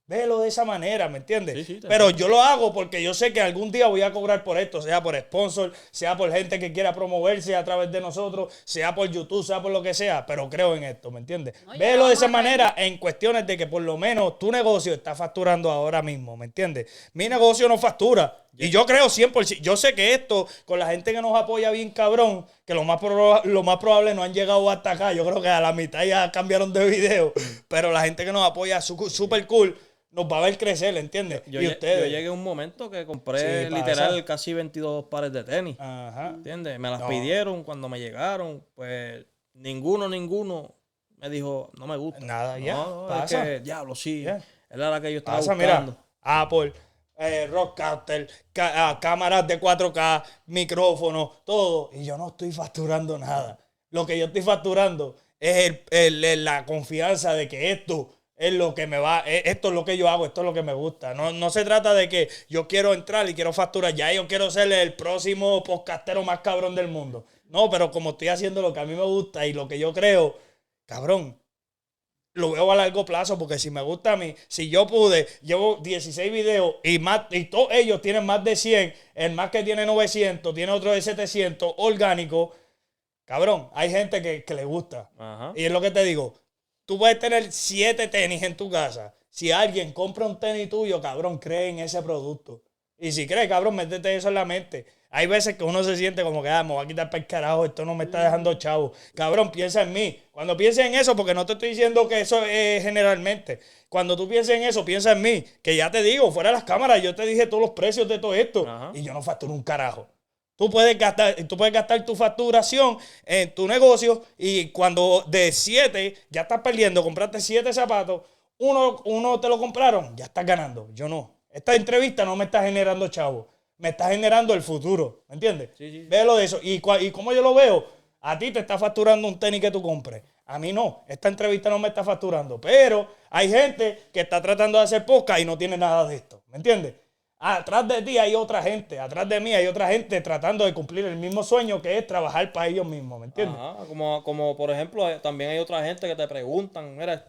Speaker 1: Velo de esa manera, ¿me entiendes?
Speaker 2: Sí, sí, te
Speaker 1: Pero
Speaker 2: entiendo.
Speaker 1: yo lo hago porque yo sé que algún día voy a cobrar por esto, sea por sponsor, sea por gente que quiera promoverse a través de nosotros, sea por YouTube, sea por lo que sea, pero creo en esto, ¿me entiendes?
Speaker 4: No, ya
Speaker 1: Velo de
Speaker 4: vamos
Speaker 1: esa
Speaker 4: a traer.
Speaker 1: manera en cuestiones de que por lo menos tu negocio está facturando ahora mismo, ¿me entiendes? Mi negocio no factura. Y yo creo 100%, yo sé que esto, con la gente que nos apoya bien cabrón, que lo más probable no han llegado hasta acá, yo creo que a la mitad ya cambiaron de video, pero la gente que nos apoya súper cool, nos va a ver crecer, ¿entiendes?
Speaker 2: Yo,
Speaker 1: Y
Speaker 2: yo
Speaker 1: ustedes.
Speaker 2: llegué a un momento que compré
Speaker 1: Sí,
Speaker 2: literal
Speaker 1: pasa.
Speaker 2: casi 22 pares de tenis.
Speaker 1: Ajá.
Speaker 2: ¿Entiendes? Me las
Speaker 1: No.
Speaker 2: pidieron cuando me llegaron. Pues ninguno me dijo, no me gusta.
Speaker 1: Nada, ya,
Speaker 2: No, es
Speaker 1: pasa.
Speaker 2: que, diablo, sí.
Speaker 1: Ya.
Speaker 2: Era la que yo estaba
Speaker 1: Pasa,
Speaker 2: buscando.
Speaker 1: mira, Apple, Rodecaster, cámaras de 4K, micrófonos, todo. Y yo no estoy facturando nada. Lo que yo estoy facturando es la confianza de que esto es lo que me va, esto es lo que yo hago, esto es lo que me gusta. No se trata de que yo quiero entrar y quiero facturar. Ya yo quiero ser el próximo podcastero más cabrón del mundo. No, pero como estoy haciendo lo que a mí me gusta y lo que yo creo, cabrón, lo veo a largo plazo, porque si me gusta a mí, si yo pude, llevo 16 videos y más, y todos ellos tienen más de 100, el más que tiene 900, tiene otro de 700, orgánico, cabrón, hay gente que le gusta.
Speaker 2: Ajá.
Speaker 1: Y es lo que te digo, tú puedes tener 7 tenis en tu casa. Si alguien compra un tenis tuyo, cabrón, cree en ese producto. Y si crees, cabrón, métete eso en la mente. Hay veces que uno se siente como que, me voy a quitar para el carajo, esto no me está dejando chavo. Cabrón, piensa en mí. Cuando pienses en eso, porque no te estoy diciendo que eso es generalmente. Cuando tú pienses en eso, piensa en mí. Que ya te digo, fuera de las cámaras, yo te dije todos los precios de todo esto.
Speaker 2: Ajá.
Speaker 1: Y yo no facturo un carajo. Tú puedes gastar tu facturación en tu negocio y cuando de 7 ya estás perdiendo, compraste 7 zapatos, uno te lo compraron, ya estás ganando. Yo no. Esta entrevista no me está generando chavo, me está generando el futuro, ¿me entiendes?
Speaker 2: Sí, sí.
Speaker 1: Véelo de eso. Y como yo lo veo, a ti te está facturando un tenis que tú compres. A mí no. Esta entrevista no me está facturando. Pero hay gente que está tratando de hacer podcast y no tiene nada de esto, ¿me entiendes? Atrás de ti hay otra gente, atrás de mí hay otra gente tratando de cumplir el mismo sueño que es trabajar para ellos mismos, ¿me entiendes?
Speaker 2: Ajá, como por ejemplo, también hay otra gente que te preguntan, mira,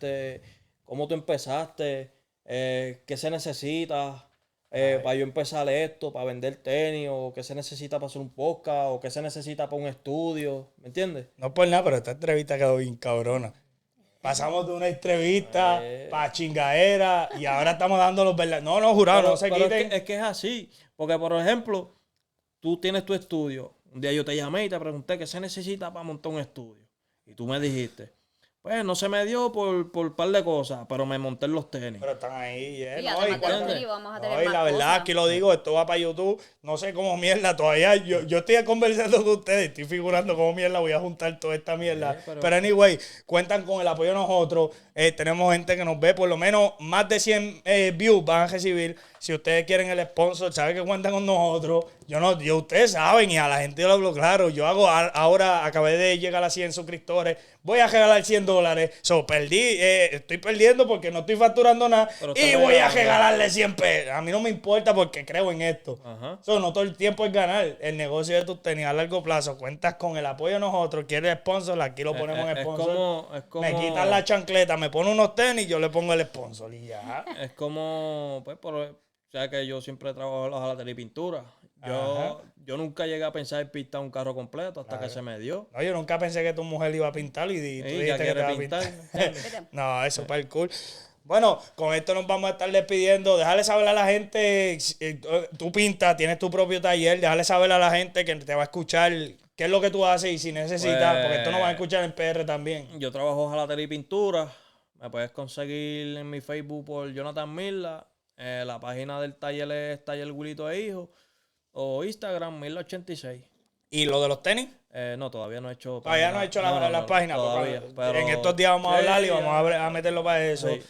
Speaker 2: ¿cómo tú empezaste? ¿Qué se necesita para yo empezar esto, para vender tenis? ¿O qué se necesita para hacer un podcast? ¿O qué se necesita para un estudio? ¿Me entiendes?
Speaker 1: No por nada, pero esta entrevista quedó bien cabrona. Pasamos de una entrevista para chingadera y ahora estamos dando los verdaderos. No, jurado, no se
Speaker 2: Pero
Speaker 1: quiten.
Speaker 2: es que es así. Porque, por ejemplo, tú tienes tu estudio. Un día yo te llamé y te pregunté qué se necesita para montar un estudio. Y tú me dijiste, pues no se me dio por un par de cosas, pero me monté en los tenis.
Speaker 1: Pero están ahí,
Speaker 4: Y
Speaker 1: ¿no?
Speaker 4: además de los
Speaker 2: ¿entiendes?
Speaker 4: tenis, vamos a
Speaker 1: No,
Speaker 4: tener
Speaker 1: y
Speaker 4: más
Speaker 1: la verdad,
Speaker 4: cosas.
Speaker 1: aquí lo digo, esto va para YouTube. No sé cómo mierda todavía. Yo estoy conversando con ustedes, estoy figurando cómo mierda voy a juntar toda esta mierda. Pero anyway, cuentan con el apoyo de nosotros. Tenemos gente que nos ve, por lo menos más de 100 views van a recibir. Si ustedes quieren el sponsor, saben que cuentan con nosotros. Ustedes saben, y a la gente yo lo hablo claro. Yo ahora acabé de llegar a 100 suscriptores. Voy a regalar $100. Estoy perdiendo porque no estoy facturando nada.
Speaker 2: Pero
Speaker 1: Y
Speaker 2: está
Speaker 1: voy a
Speaker 2: regalando.
Speaker 1: regalarle 100 pesos. A mí no me importa porque creo en esto.
Speaker 2: Ajá.
Speaker 1: No todo el tiempo es ganar. El negocio de tus tenis a largo plazo. Cuentas con el apoyo de nosotros. ¿Quieres sponsor? Aquí lo ponemos en
Speaker 2: Es
Speaker 1: sponsor.
Speaker 2: es como,
Speaker 1: Me quitan la chancleta, me pone unos tenis, yo le pongo el sponsor y ya.
Speaker 2: Es como, pues, o sea que yo siempre trabajo en la hojalatería y pintura.
Speaker 1: Ajá.
Speaker 2: Yo nunca llegué a pensar en pintar un carro completo hasta que se me dio.
Speaker 1: No, yo nunca pensé que tu mujer iba a pintar y tú
Speaker 2: Sí,
Speaker 1: dijiste
Speaker 2: ya
Speaker 1: que
Speaker 2: quiere
Speaker 1: te va a
Speaker 2: pintar.
Speaker 1: pintar. No, es súper cool. Bueno, con esto nos vamos a estar despidiendo. Déjale saber a la gente, tú pintas, tienes tu propio taller, déjale saber a la gente que te va a escuchar qué es lo que tú haces y si necesitas,
Speaker 2: Pues,
Speaker 1: porque esto nos va a escuchar en PR también.
Speaker 2: Yo trabajo hojalatería y pintura. Me puedes conseguir en mi Facebook por Jonathan Mirla. La página del taller es Taller Wilito e Hijo. O Instagram, 1086.
Speaker 1: ¿Y lo de los tenis?
Speaker 2: No, todavía no he hecho.
Speaker 1: Todavía no he hecho las páginas.
Speaker 2: Todavía.
Speaker 1: Pero en estos días vamos a hablar y vamos
Speaker 2: a
Speaker 1: a meterlo para eso.
Speaker 2: Sí,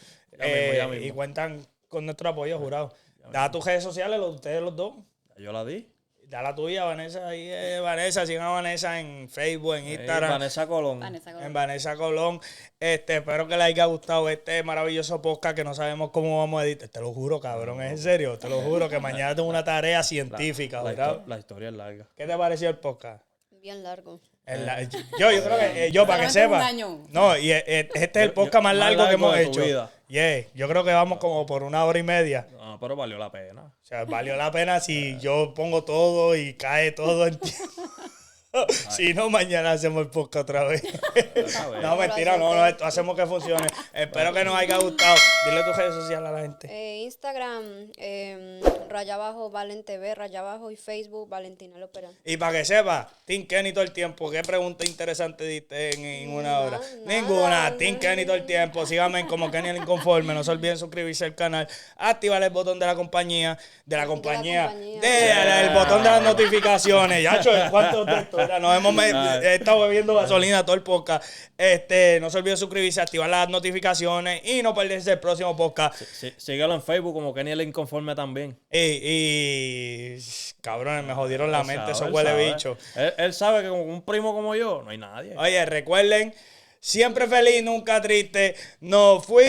Speaker 2: ya mismo.
Speaker 1: Y cuentan con nuestro apoyo, jurado. Da tus redes sociales, ustedes los dos.
Speaker 2: Yo la di.
Speaker 1: Da la tuya, Vanessa. Ahí Vanessa. Sigan a Vanessa en Facebook, en Instagram.
Speaker 2: Vanessa Colón.
Speaker 4: Vanessa Colón.
Speaker 1: En Vanessa Colón. Espero que les haya gustado este maravilloso podcast que no sabemos cómo vamos a editar. Te lo juro, cabrón. Es en serio. Te lo juro que mañana tengo una tarea científica, ¿verdad?
Speaker 2: La historia es larga.
Speaker 1: ¿Qué te pareció el podcast?
Speaker 3: Bien largo.
Speaker 1: Yo creo que para que
Speaker 4: Solamente
Speaker 1: sepa.
Speaker 4: un año.
Speaker 1: No, y este es el podcast más largo que hemos
Speaker 2: de tu
Speaker 1: hecho.
Speaker 2: vida.
Speaker 1: Yeah, yo creo que vamos como por 1 hora y media.
Speaker 2: No, pero valió la pena.
Speaker 1: O sea, valió la pena si yo pongo todo y cae todo en tiempo. Si no, mañana hacemos el podcast otra vez. No, mentira, no, esto hacemos que funcione. Espero que nos haya gustado. Dile tus redes sociales a la gente.
Speaker 3: Instagram, _Valen TV, _ y Facebook, Valentina Lopera.
Speaker 1: Y para que sepa, Team Kenny todo el tiempo. ¿Qué pregunta interesante diste en 1 hora? Ninguna. Team Kenny todo el tiempo. Síganme como Kenny el Inconforme. No se olviden suscribirse al canal. Activar el botón de la compañía. El botón de las notificaciones. Ya, ¿cuánto texto? Nos hemos estado bebiendo gasolina todo el podcast. No se olviden suscribirse, activar las notificaciones y no perderse el próximo podcast.
Speaker 2: Síguelo en Facebook como Kenny el Inconforme también.
Speaker 1: Y cabrones, me jodieron la mente, eso huele bicho.
Speaker 2: Él sabe que con un primo como yo no hay nadie.
Speaker 1: Oye, recuerden, siempre feliz, nunca triste. Nos fuimos.